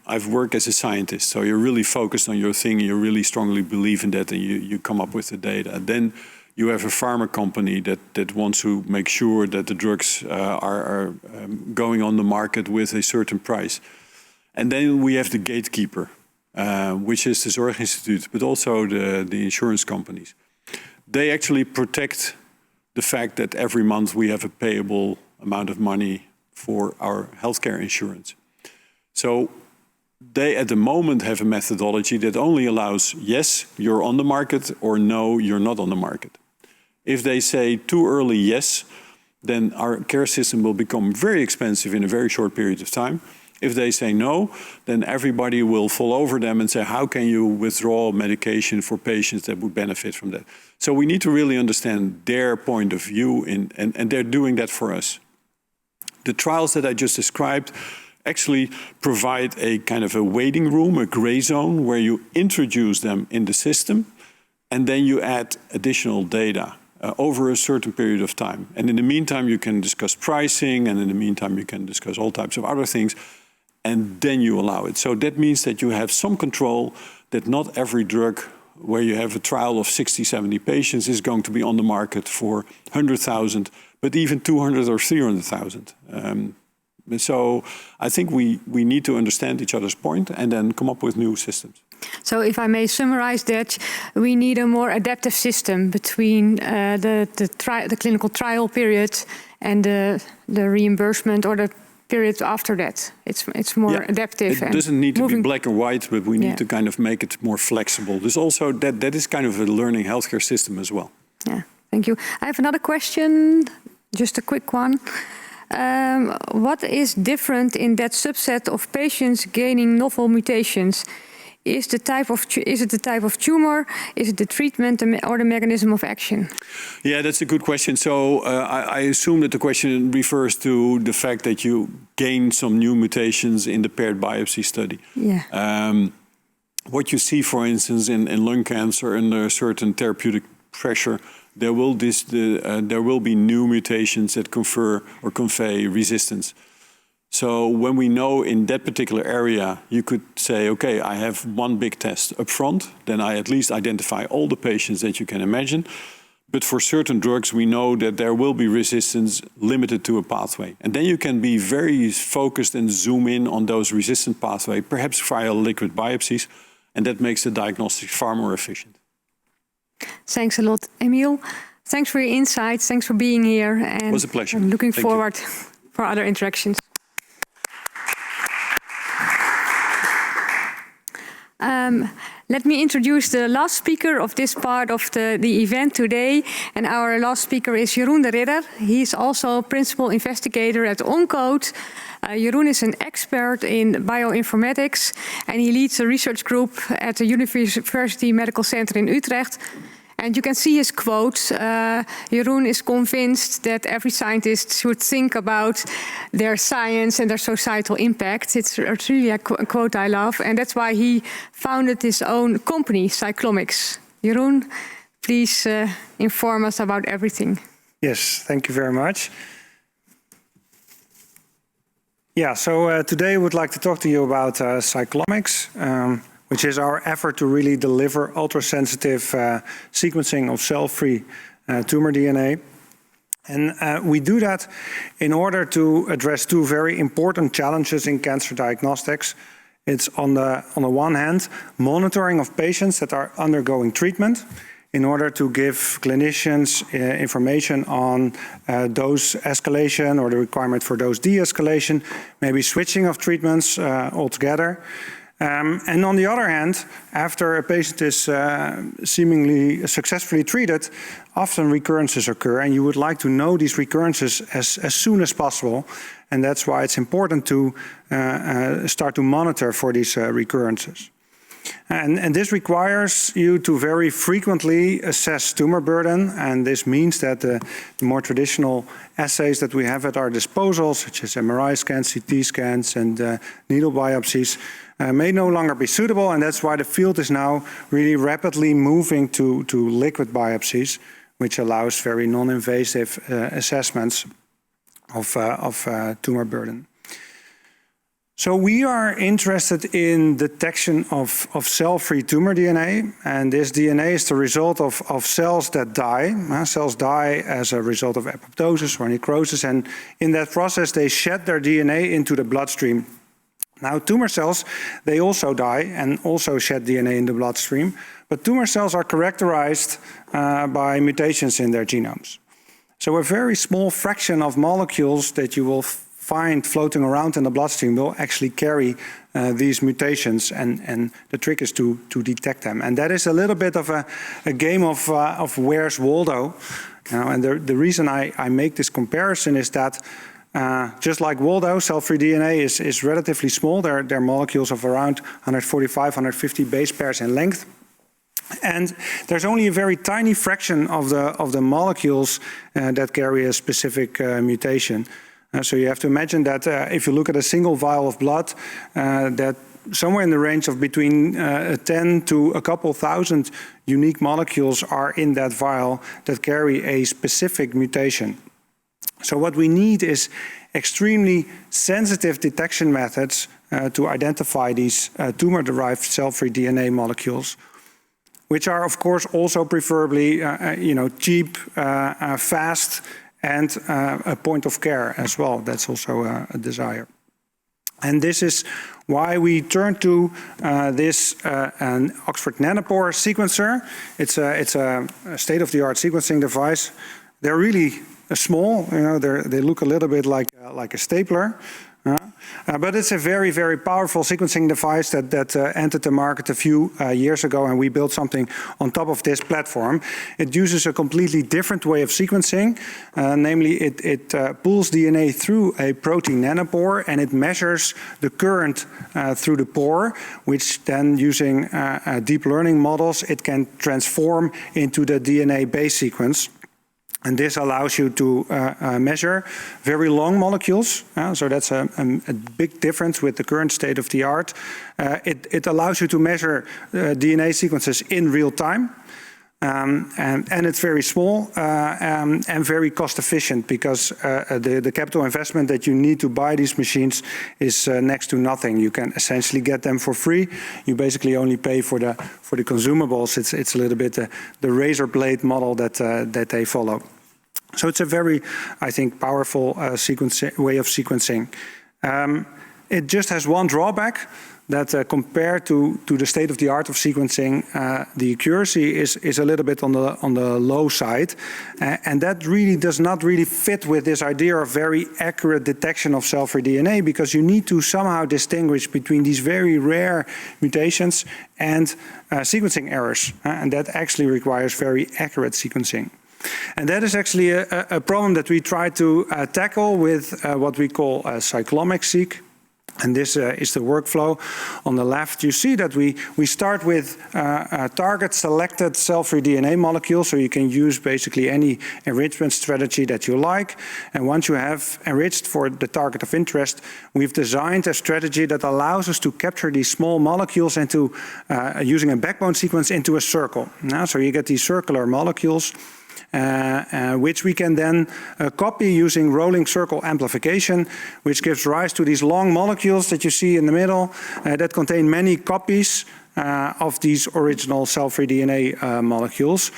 I've worked as a scientist, so you're really focused on your thing, you really strongly believe in that, and you come up with the data. Then you have a pharma company that wants to make sure that the drugs are going on the market with a certain price. And then we have the gatekeeper, which is the Zorg Institute, but also the insurance companies. They actually protect the fact that every month we have a payable amount of money for our healthcare insurance. So they at the moment have a methodology that only allows, yes, you're on the market, or no, you're not on the market. If they say too early yes, then our care system will become very expensive in a very short period of time. If they say no, then everybody will fall over them and say, how can you withdraw medication for patients that would benefit from that? So we need to really understand their point of view, and they're doing that for us. The trials that I just described actually provide a kind of a waiting room, a gray zone, where you introduce them in the system, and then you add additional data over a certain period of time. And in the meantime, you can discuss pricing, and in the meantime, you can discuss all types of other things, and then you allow it. So that means that you have some control, that not every drug where you have a trial of 60, 70 patients is going to be on the market for 100,000, but even 200 or 300,000. So I think we need to understand each other's point and then come up with new systems. So if I may summarize that, we need a more adaptive system between the clinical trial period and the reimbursement or the period after that. It's more adaptive. It doesn't need to be black and white, but we need to kind of make it more flexible. There's also that is kind of a learning healthcare system as well. Yeah, thank you. I have another question, just a quick one. What is different in that subset of patients gaining novel mutations? Is it the type of tumor? Is it the treatment or the mechanism of action? Yeah, that's a good question. So I assume that the question refers to the fact that you gain some new mutations in the paired biopsy study. Yeah. What you see, for instance, in lung cancer under a certain therapeutic pressure, there will be new mutations that confer or convey resistance. So when we know in that particular area, you could say, okay, I have one big test up front, then I at least identify all the patients that you can imagine. But for certain drugs, we know that there will be resistance limited to a pathway. And then you can be very focused and zoom in on those resistant pathways, perhaps via liquid biopsies, and that makes the diagnostics far more efficient. Thanks a lot, Emiel. Thanks for your insights. Thanks for being here. And it was a pleasure. I'm looking Thank you. forward for other interactions. Let me introduce the last speaker of this part of the event today. And our last speaker is Jeroen de Ridder. He's also principal investigator at Encode. Jeroen is an expert in bioinformatics, and he leads a research group at the University Medical Center in Utrecht. And you can see his quotes. Jeroen is convinced that every scientist should think about their science and their societal impact. It's really a quote I love, and that's why he founded his own company, Cyclomics. Jeroen, please inform us about everything. Yes, thank you very much. Yeah, so today I would like to talk to you about Cyclomics, which is our effort to really deliver ultra-sensitive sequencing of cell-free tumor DNA. And we do that in order to address two very important challenges in cancer diagnostics. It's on the one hand, monitoring of patients that are undergoing treatment in order to give clinicians information on dose escalation or the requirement for dose de-escalation, maybe switching of treatments altogether. And on the other hand, after a patient is seemingly successfully treated, often recurrences occur, and you would like to know these recurrences as soon as possible. And that's why it's important to start to monitor for these recurrences. And this requires you to very frequently assess tumor burden, and this means that the more traditional assays that we have at our disposal, such as MRI scans, CT scans, and needle biopsies, may no longer be suitable, and that's why the field is now really rapidly moving to liquid biopsies, which allows very non-invasive assessments of tumor burden. So we are interested in detection of cell-free tumor DNA, and this DNA is the result of cells that die. Cells die as a result of apoptosis or necrosis, and in that process they shed their DNA into the bloodstream. Now tumor cells, they also die and also shed DNA in the bloodstream, but tumor cells are characterized by mutations in their genomes. So a very small fraction of molecules that you will find floating around in the bloodstream will actually carry these mutations, and the trick is to detect them. And that is a little bit of a game of Where's Waldo. And the reason I make this comparison is that just like Waldo, cell-free DNA is relatively small. They're molecules of around 145, 150 base pairs in length. And there's only a very tiny fraction of the molecules that carry a specific mutation. So you have to imagine that if you look at a single vial of blood, that somewhere in the range of between 10 to a couple thousand unique molecules are in that vial that carry a specific mutation. So what we need is extremely sensitive detection methods to identify these tumor-derived cell-free DNA molecules, which are, of course, also preferably cheap, fast, and a point of care as well. That's also a desire. And this is why we turn to this an Oxford Nanopore sequencer. It's a state-of-the-art sequencing device. They're really small. They look a little bit like a stapler. But it's a very, very powerful sequencing device that entered the market a few years ago, and we built something on top of this platform. It uses a completely different way of sequencing, namely it pulls DNA through a protein nanopore, and it measures the current through the pore, which then using deep learning models, it can transform into the DNA base sequence. And this allows you to measure very long molecules. So that's a big difference with the current state of the art. It allows you to measure DNA sequences in real time. And it's very small and very cost efficient, because the capital investment that you need to buy these machines is next to nothing. You can essentially get them for free. You basically only pay for the consumables. It's a little bit the razor blade model that they follow. So it's a very, I think, powerful way of sequencing. It just has one drawback, that compared to the state of the art of sequencing, the accuracy is a little bit on the low side, and that really does not really fit with this idea of very accurate detection of cell-free DNA, because you need to somehow distinguish between these very rare mutations and sequencing errors, and that actually requires very accurate sequencing. And that is actually a problem that we try to tackle with what we call cyclomics-seq. And this is the workflow. On the left, you see that we start with target selected cell-free DNA molecules, so you can use basically any enrichment strategy that you like. And once you have enriched for the target of interest, we've designed a strategy that allows us to capture these small molecules into using a backbone sequence into a circle. So you get these circular molecules, which we can then copy using rolling circle amplification, which gives rise to these long molecules that you see in the middle that contain many copies of these original cell-free DNA molecules.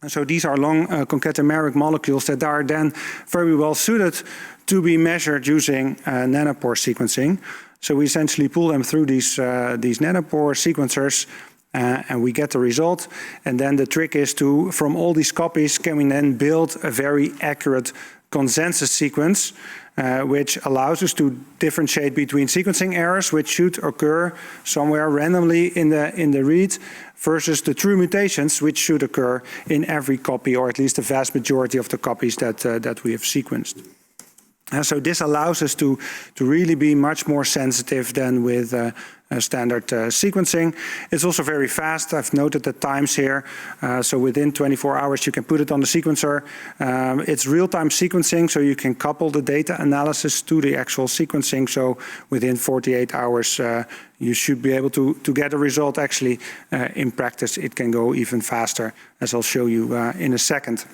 So these are long concatenameric molecules that are then very well suited to be measured using nanopore sequencing. So we essentially pull them through these nanopore sequencers, and we get the result. And then the trick is to, from all these copies, can we then build a very accurate consensus sequence, which allows us to differentiate between sequencing errors, which should occur somewhere randomly in the read, versus the true mutations, which should occur in every copy, or at least the vast majority of the copies that we have sequenced. So this allows us to really be much more sensitive than with standard sequencing. It's also very fast. I've noted the times here. So within 24 hours, you can put it on the sequencer. It's real-time sequencing, so you can couple the data analysis to the actual sequencing. So within 48 hours, you should be able to get a result. Actually, in practice, it can go even faster, as I'll show you in a second.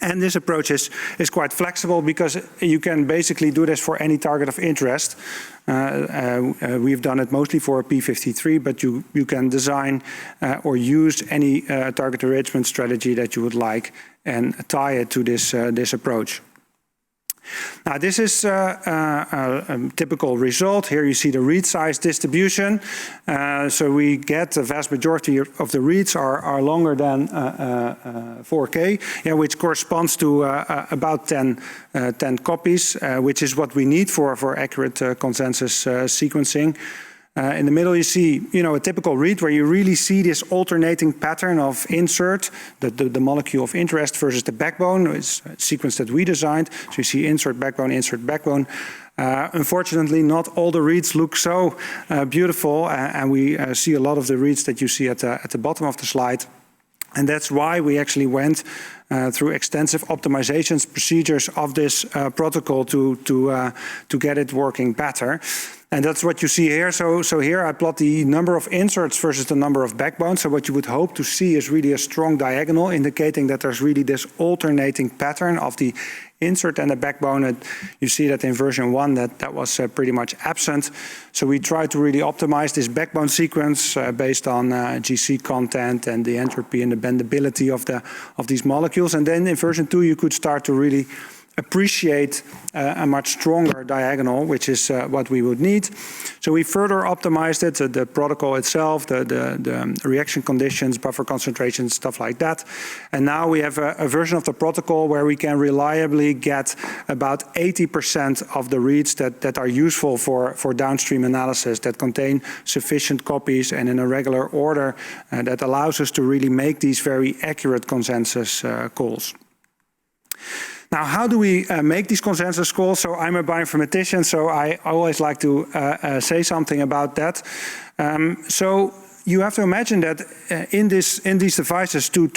And this approach is quite flexible, because you can basically do this for any target of interest. We've done it mostly for P53, but you can design or use any target enrichment strategy that you would like and tie it to this approach. Now this is a typical result. Here you see the read size distribution. So we get the vast majority of the reads are longer than 4K, which corresponds to about 10 copies, which is what we need for accurate consensus sequencing. In the middle you see, a typical read where you really see this alternating pattern of insert, the molecule of interest, versus the backbone. It's a sequence that we designed. So you see insert, backbone, insert, backbone. Unfortunately, not all the reads look so beautiful, and we see a lot of the reads that you see at the bottom of the slide. And that's why we actually went through extensive optimizations procedures of this protocol to get it working better. And that's what you see here. So here I plot the number of inserts versus the number of backbones. So what you would hope to see is really a strong diagonal, indicating that there's really this alternating pattern of the insert and the backbone. And you see that in version 1 that was pretty much absent. So we try to really optimize this backbone sequence based on GC content and the entropy and the bendability of these molecules. And then in version 2 you could start to really appreciate a much stronger diagonal, which is what we would need. So we further optimized it, the protocol itself, the reaction conditions, buffer concentrations, stuff like that. And now we have a version of the protocol where we can reliably get about 80% of the reads that are useful for downstream analysis, that contain sufficient copies and in a regular order that allows us to really make these very accurate consensus calls. Now, how do we make these consensus calls? So I'm a bioinformatician, so I always like to say something about that. So you have to imagine that in these devices, to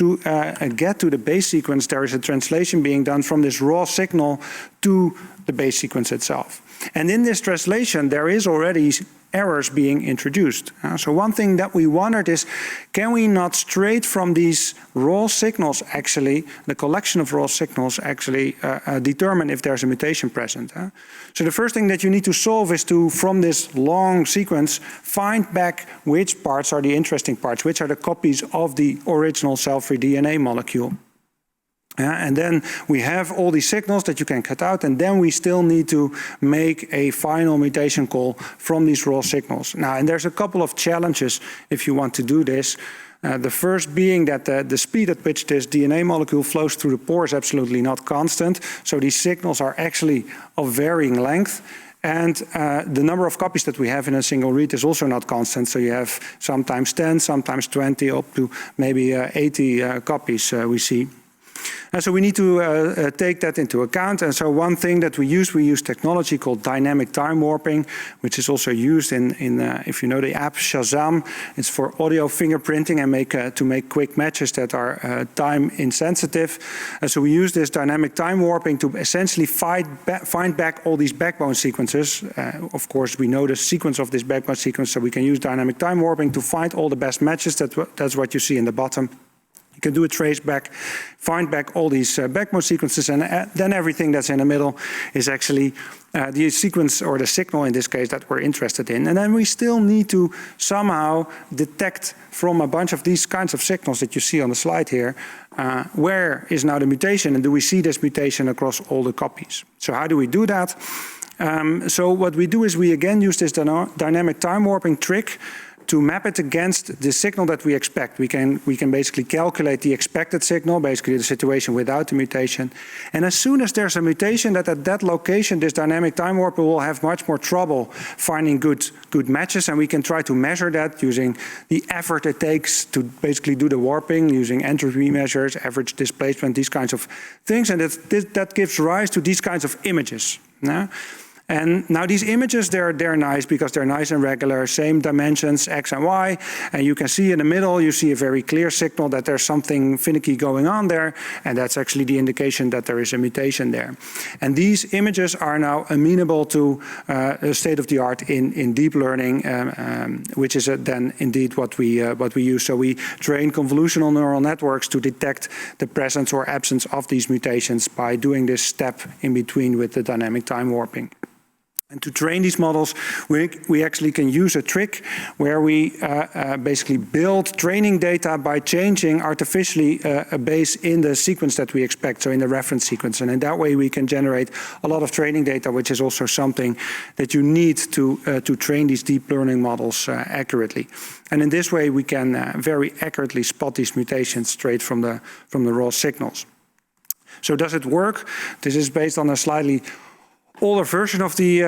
get to the base sequence, there is a translation being done from this raw signal to the base sequence itself. And in this translation, there is already errors being introduced. So one thing that we wondered is, can we not straight from these raw signals actually, the collection of raw signals actually determine if there's a mutation present? So the first thing that you need to solve is to, from this long sequence, find back which parts are the interesting parts, which are the copies of the original cell-free DNA molecule. And then we have all these signals that you can cut out, and then we still need to make a final mutation call from these raw signals. Now, and there's a couple of challenges if you want to do this. The first being that the speed at which this DNA molecule flows through the pore is absolutely not constant. So these signals are actually of varying length. And the number of copies that we have in a single read is also not constant. So you have sometimes 10, sometimes 20, up to maybe 80 copies we see. And so we need to take that into account. And so one thing that we use technology called dynamic time warping, which is also used in if you know the app Shazam. It's for audio fingerprinting and to make quick matches that are time insensitive. And so we use this dynamic time warping to essentially find back all these backbone sequences. Of course, we know the sequence of this backbone sequence, so we can use dynamic time warping to find all the best matches. That's what you see in the bottom. You can do a trace back, find back all these backbone sequences, and then everything that's in the middle is actually the sequence or the signal in this case that we're interested in. And then we still need to somehow detect from a bunch of these kinds of signals that you see on the slide here, where is now the mutation, and do we see this mutation across all the copies? So how do we do that? So what we do is we again use this dynamic time warping trick to map it against the signal that we expect. We can basically calculate the expected signal, basically the situation without the mutation. And as soon as there's a mutation that at that location, this dynamic time warper will have much more trouble finding good matches, and we can try to measure that using the effort it takes to basically do the warping, using entropy measures, average displacement, these kinds of things, and that gives rise to these kinds of images. And now these images, they're nice because they're nice and regular, same dimensions, X and Y. And you can see in the middle, you see a very clear signal that there's something finicky going on there. And that's actually the indication that there is a mutation there. And these images are now amenable to state of the art in deep learning, which is then indeed what we use. So we train convolutional neural networks to detect the presence or absence of these mutations by doing this step in between with the dynamic time warping. And to train these models, we actually can use a trick where we basically build training data by changing artificially a base in the sequence that we expect, so in the reference sequence. And in that way, we can generate a lot of training data, which is also something that you need to train these deep learning models accurately. And in this way, we can very accurately spot these mutations straight from the raw signals. So does it work? This is based on a slightly older version of the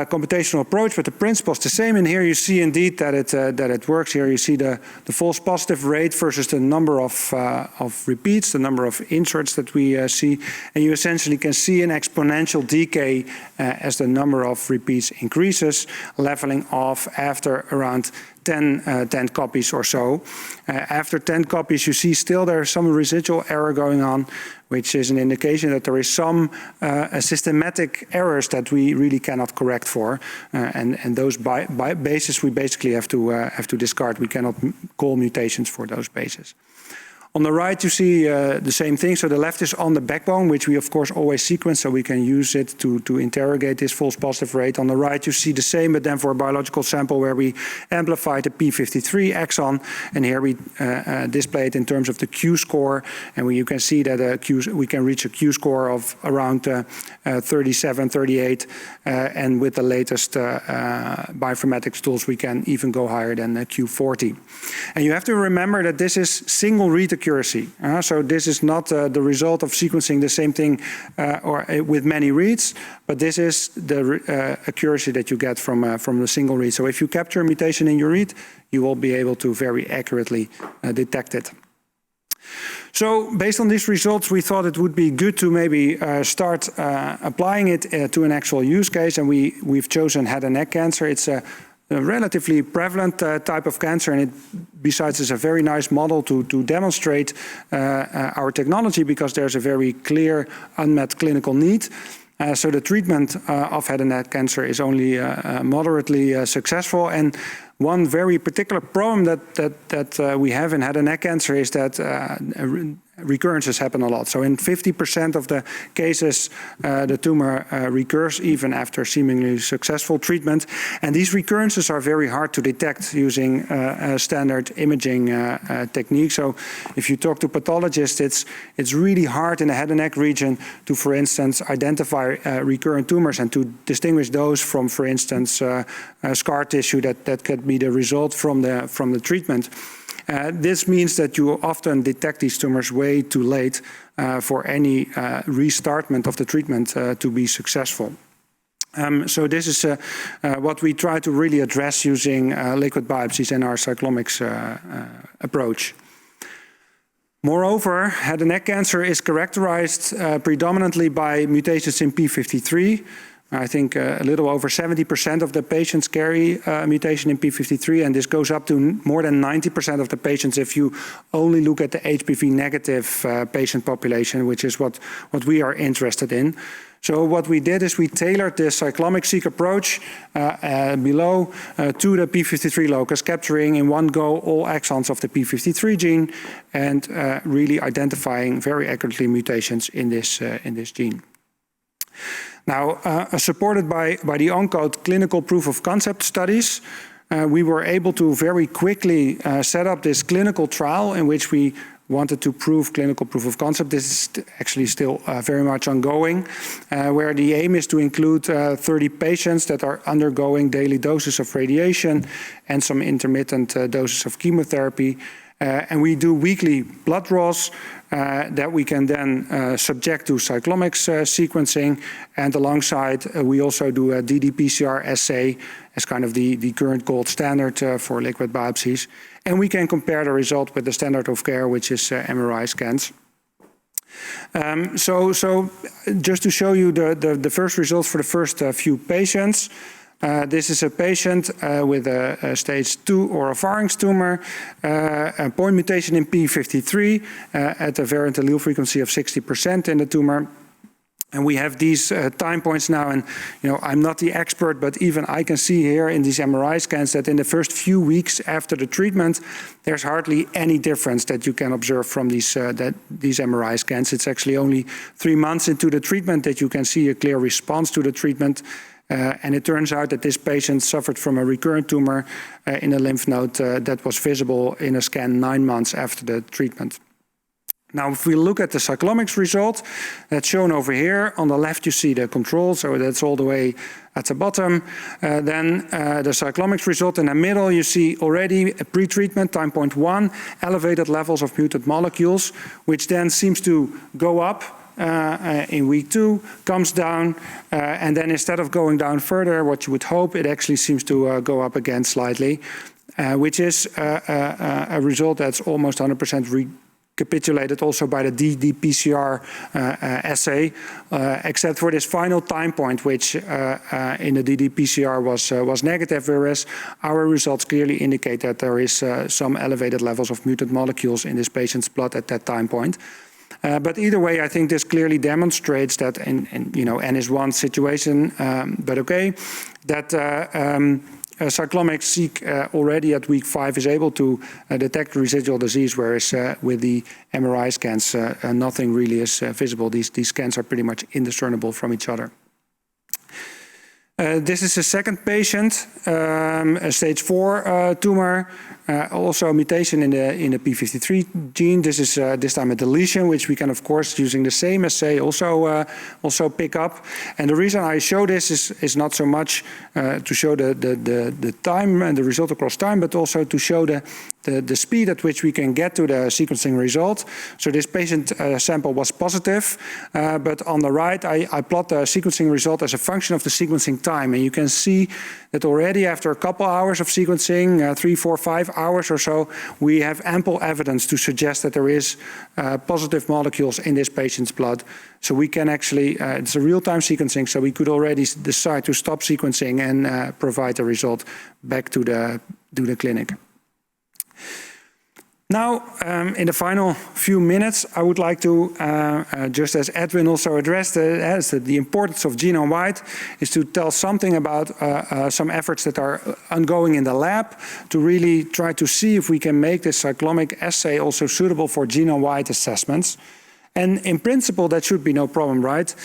computational approach, but the principle is the same. And here you see indeed that it works. Here you see the false positive rate versus the number of repeats, the number of inserts that we see, and you essentially can see an exponential decay as the number of repeats increases, leveling off after around 10 copies or so. After 10 copies, you see still there's some residual error going on, which is an indication that there is some systematic errors that we really cannot correct for, and those bases we basically have to discard. We cannot call mutations for those bases. On the right, you see the same thing. So the left is on the backbone, which we of course always sequence, so we can use it to interrogate this false positive rate. On the right, you see the same, but then for a biological sample where we amplify the p53 exon, and here we display it in terms of the Q-score, and you can see that we can reach a Q-score of around 37, 38, and with the latest bioinformatics tools, we can even go higher than Q40. And you have to remember that this is single read accuracy. So this is not the result of sequencing the same thing or with many reads, but this is the accuracy that you get from the single read. So if you capture a mutation in your read, you will be able to very accurately detect it. So based on these results, we thought it would be good to maybe start applying it to an actual use case, and we've chosen head and neck cancer. It's a relatively prevalent type of cancer, and besides it's a very nice model to demonstrate our technology, because there's a very clear unmet clinical need. So the treatment of head and neck cancer is only moderately successful, and one very particular problem that we have in head and neck cancer is that recurrences happen a lot. So in 50% of the cases, the tumor recurs even after seemingly successful treatment. And these recurrences are very hard to detect using standard imaging techniques. So if you talk to pathologists, it's really hard in the head and neck region to, for instance, identify recurrent tumors and to distinguish those from, for instance, scar tissue that could be the result from the treatment. This means that you often detect these tumors way too late for any restartment of the treatment to be successful. So this is what we try to really address using liquid biopsies in our cyclomics approach. Moreover, head and neck cancer is characterized predominantly by mutations in p53. I think a little over 70% of the patients carry a mutation in p53, and this goes up to more than 90% of the patients if you only look at the HPV negative patient population, which is what we are interested in. So what we did is we tailored the cyclomic-seq approach below to the p53 locus, capturing in one go all exons of the p53 gene and really identifying very accurately mutations in this gene. Now, supported by the Encode clinical proof of concept studies, we were able to very quickly set up this clinical trial in which we wanted to prove clinical proof of concept. This is actually still very much ongoing, where the aim is to include 30 patients that are undergoing daily doses of radiation and some intermittent doses of chemotherapy. And we do weekly blood draws that we can then subject to cyclomics sequencing, and alongside we also do a ddPCR assay as kind of the current gold standard for liquid biopsies, and we can compare the result with the standard of care, which is MRI scans. So just to show you the first results for the first few patients. This is a patient with a stage 2 oropharynx tumor, a point mutation in p53 at a variant allele frequency of 60% in the tumor. And we have these time points now, and I'm not the expert, but even I can see here in these MRI scans that in the first few weeks after the treatment, there's hardly any difference that you can observe from these MRI scans. It's actually only 3 months into the treatment that you can see a clear response to the treatment. And it turns out that this patient suffered from a recurrent tumor in a lymph node that was visible in a scan 9 months after the treatment. Now, if we look at the cyclomics result, that's shown over here. On the left, you see the control, so that's all the way at the bottom. Then the cyclomics result in the middle, you see already a pre-treatment, time point 1, elevated levels of mutant molecules, which then seems to go up in week 2, comes down, and then instead of going down further, what you would hope, it actually seems to go up again slightly, which is a result that's almost 100% recapitulated also by the ddPCR assay, except for this final time point, which in the ddPCR was negative, whereas our results clearly indicate that there is some elevated levels of mutant molecules in this patient's blood at that time point. But either way, I think this clearly demonstrates that in N is one situation, but okay, that Cyclomics-Seq already at week 5 is able to detect residual disease, whereas with the MRI scans, nothing really is visible. These scans are pretty much indiscernible from each other. This is a second patient, a stage 4 tumor, also a mutation in the p53 gene. This is this time a deletion, which we can, of course, using the same assay also pick up. And the reason I show this is not so much to show the time and the result across time, but also to show the speed at which we can get to the sequencing result. So this patient sample was positive, but on the right I plot the sequencing result as a function of the sequencing time. And you can see that already after a couple hours of sequencing, 3, 4, 5 hours or so, we have ample evidence to suggest that there is positive molecules in this patient's blood. So we can actually, it's a real-time sequencing, so we could already decide to stop sequencing and provide the result back to the clinic. Now, in the final few minutes, I would like to, just as Edwin also addressed, the importance of genome-wide, is to tell something about some efforts that are ongoing in the lab to really try to see if we can make this cyclomic assay also suitable for genome-wide assessments. And in principle, that should be no problem, right?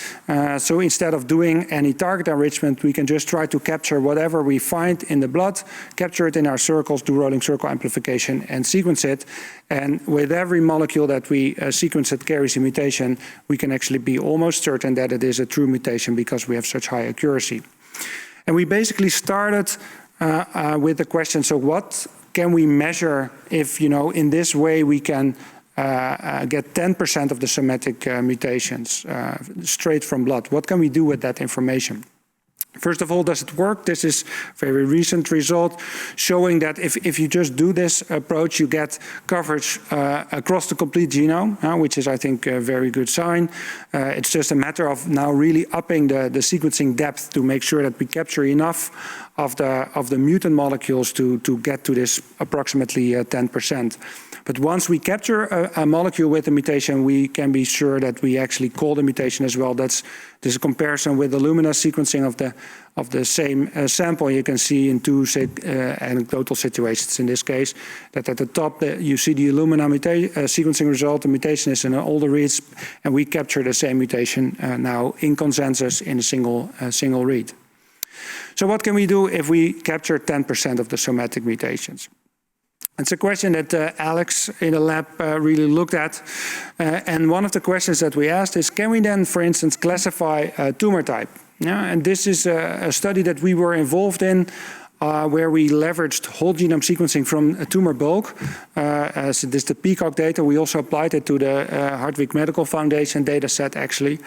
So instead of doing any target enrichment, we can just try to capture whatever we find in the blood, capture it in our circles, do rolling circle amplification, and sequence it. And with every molecule that we sequence that carries a mutation, we can actually be almost certain that it is a true mutation because we have such high accuracy. And we basically started with the question, so what can we measure if, in this way we can get 10% of the somatic mutations straight from blood? What can we do with that information? First of all, does it work? This is a very recent result showing that if you just do this approach, you get coverage across the complete genome, which is, I think, a very good sign. It's just a matter of now really upping the sequencing depth to make sure that we capture enough of the mutant molecules to get to this approximately 10%. But once we capture a molecule with a mutation, we can be sure that we actually call the mutation as well. This is a comparison with the Illumina sequencing of the same sample. You can see in two anecdotal situations in this case, that at the top you see the Illumina sequencing result. The mutation is in all the reads, and we capture the same mutation now in consensus in a single read. So what can we do if we capture 10% of the somatic mutations? It's a question that Alex in the lab really looked at. And one of the questions that we asked is, can we then, for instance, classify a tumor type? Yeah, and this is a study that we were involved in where we leveraged whole genome sequencing from a tumor bulk. So this is the PEACOCK data. We also applied it to the Hardwick Medical Foundation data set, actually.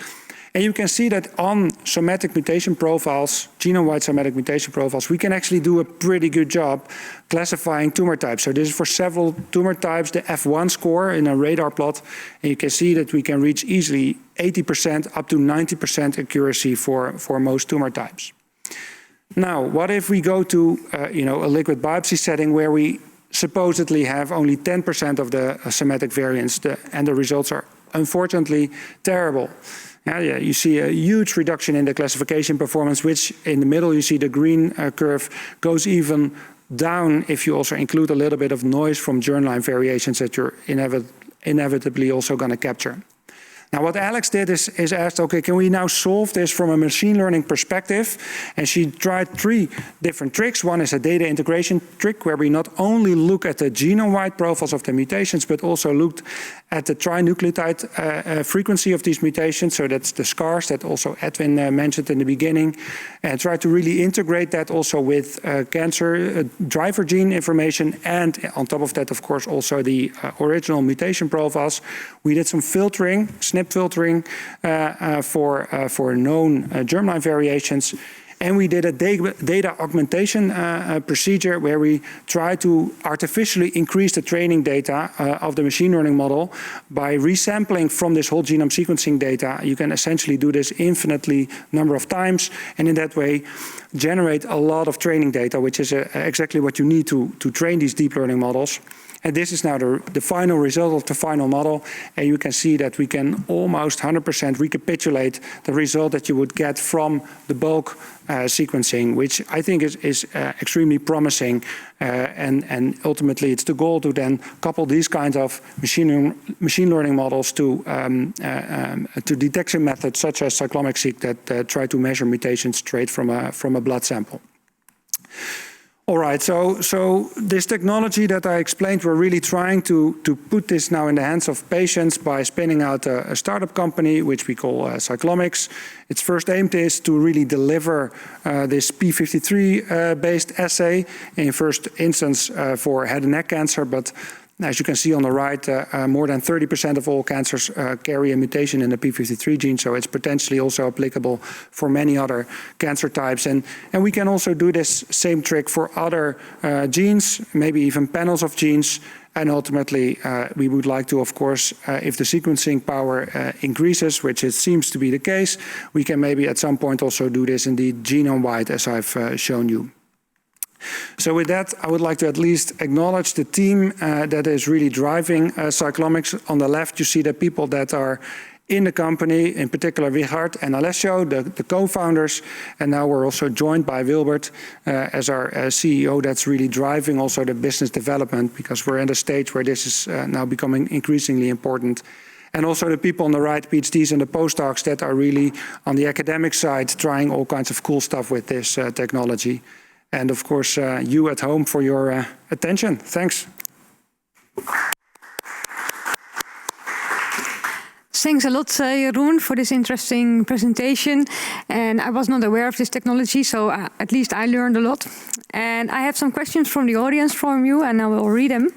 And you can see that on somatic mutation profiles, genome-wide somatic mutation profiles, we can actually do a pretty good job classifying tumor types. So this is for several tumor types, the F1 score in a radar plot. And you can see that we can reach easily 80% up to 90% accuracy for most tumor types. Now, what if we go to a liquid biopsy setting where we supposedly have only 10% of the somatic variants, and the results are unfortunately terrible? Yeah, you see a huge reduction in the classification performance, which in the middle you see the green curve goes even down if you also include a little bit of noise from germline variations that you're inevitably also going to capture. Now what Alex did is asked, okay, can we now solve this from a machine learning perspective? And she tried 3 different tricks. One is a data integration trick where we not only look at the genome-wide profiles of the mutations, but also looked at the trinucleotide frequency of these mutations. So that's the scars that also Edwin mentioned in the beginning, and try to really integrate that also with cancer driver gene information. And on top of that, of course, also the original mutation profiles. We did some filtering, SNP filtering for known germline variations. And we did a data augmentation procedure where we try to artificially increase the training data of the machine learning model by resampling from this whole genome sequencing data. You can essentially do this infinitely number of times, and in that way generate a lot of training data, which is exactly what you need to train these deep learning models. And this is now the final result of the final model. And you can see that we can almost 100% recapitulate the result that you would get from the bulk sequencing, which I think is extremely promising. And ultimately, it's the goal to then couple these kinds of machine learning models to detection methods such as cyclomics-seq that try to measure mutations straight from a blood sample. All right, so this technology that I explained, we're really trying to put this now in the hands of patients by spinning out a startup company, which we call Cyclomics. Its first aim is to really deliver this p53-based assay in first instance for head and neck cancer, but as you can see on the right, more than 30% of all cancers carry a mutation in the p53 gene, so it's potentially also applicable for many other cancer types. And we can also do this same trick for other genes, maybe even panels of genes. And ultimately, we would like to, of course, if the sequencing power increases, which it seems to be the case, we can maybe at some point also do this indeed genome-wide, as I've shown you. So with that, I would like to at least acknowledge the team that is really driving Cyclomics. On the left, you see the people that are in the company, in particular Wichard and Alessio, the co-founders. And now we're also joined by Wilbert as our CEO that's really driving also the business development, because we're at a stage where this is now becoming increasingly important. And also the people on the right, PhDs and the postdocs that are really on the academic side trying all kinds of cool stuff with this technology. And of course, you at home for your attention. Thanks. Thanks a lot, Jeroen, for this interesting presentation. And I was not aware of this technology, so at least I learned a lot. And I have some questions from the audience from you, and I will read them.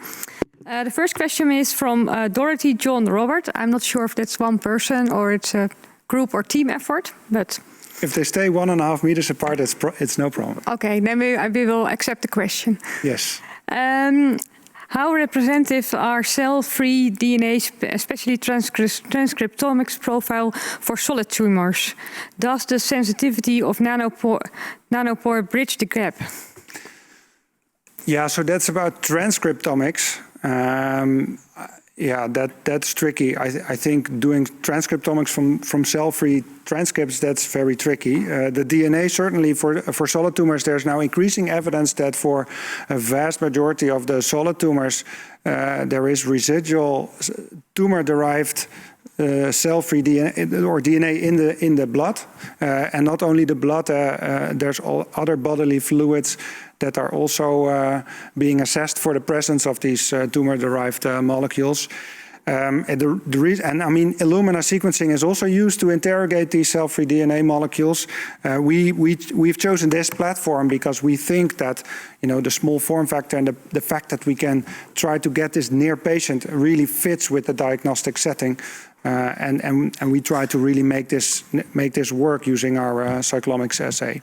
The first question is from Dorothy, John, Robert. I'm not sure if that's one person or it's a group or team effort, but... If they stay 1.5 meters apart, it's no problem. Okay, then we will accept the question. Yes. How representative are cell-free DNA, especially transcriptomics profile for solid tumors? Does the sensitivity of nanopore bridge the gap? Yeah, so that's about transcriptomics. Yeah, that's tricky. I think doing transcriptomics from cell-free transcripts, that's very tricky. The DNA, certainly for solid tumors, there's now increasing evidence that for a vast majority of the solid tumors, there is residual tumor-derived cell-free DNA or DNA in the blood, and not only the blood. There's all other bodily fluids that are also being assessed for the presence of these tumor-derived molecules. And I mean, Illumina sequencing is also used to interrogate these cell-free DNA molecules. We've chosen this platform because we think that, you know, the small form factor and the fact that we can try to get this near patient really fits with the diagnostic setting. And we try to really make this work using our cyclomics assay.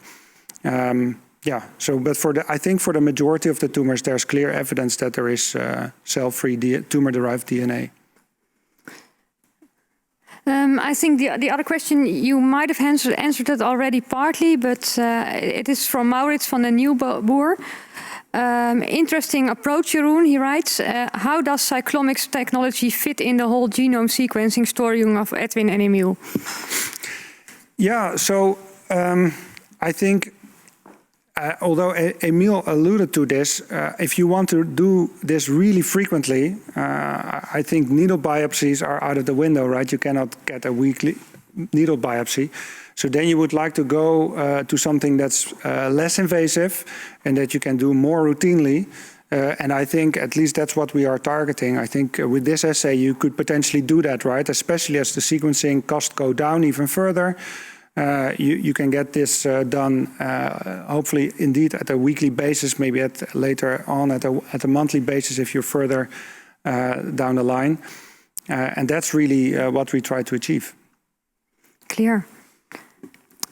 Yeah, so but I think for the majority of the tumors, there's clear evidence that there is cell-free tumor-derived DNA. I think the other question, you might have answered it already partly, but it is from Maurits van den Nieuwboer. Interesting approach, Jeroen, he writes. How does cyclomics technology fit in the whole genome sequencing story of Edwin and Emil? Yeah, so I think, although Emil alluded to this, if you want to do this really frequently, I think needle biopsies are out of the window, right? You cannot get a weekly needle biopsy. So then you would like to go to something that's less invasive and that you can do more routinely. And I think at least that's what we are targeting. I think with this assay, you could potentially do that, right? Especially as the sequencing costs go down even further. You can get this done, hopefully, indeed, at a weekly basis, maybe later on at a monthly basis if you're further down the line. And that's really what we try to achieve. Clear.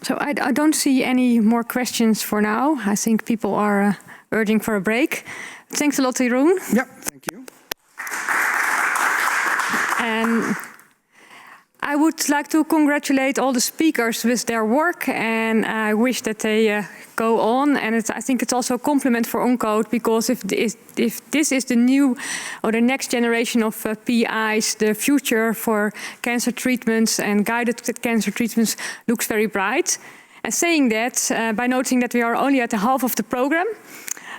So I don't see any more questions for now. I think people are urging for a break. Thanks a lot, Jeroen. Yeah, thank you. And I would like to congratulate all the speakers with their work, and I wish that they go on. And I think it's also a compliment for Encode, because if this is the new or the next generation of PIs, the future for cancer treatments and guided cancer treatments looks very bright. And saying that, by noting that we are only at the half of the program,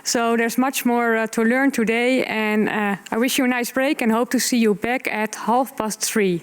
so there's much more to learn today, and I wish you a nice break and hope to see you back at 3:30.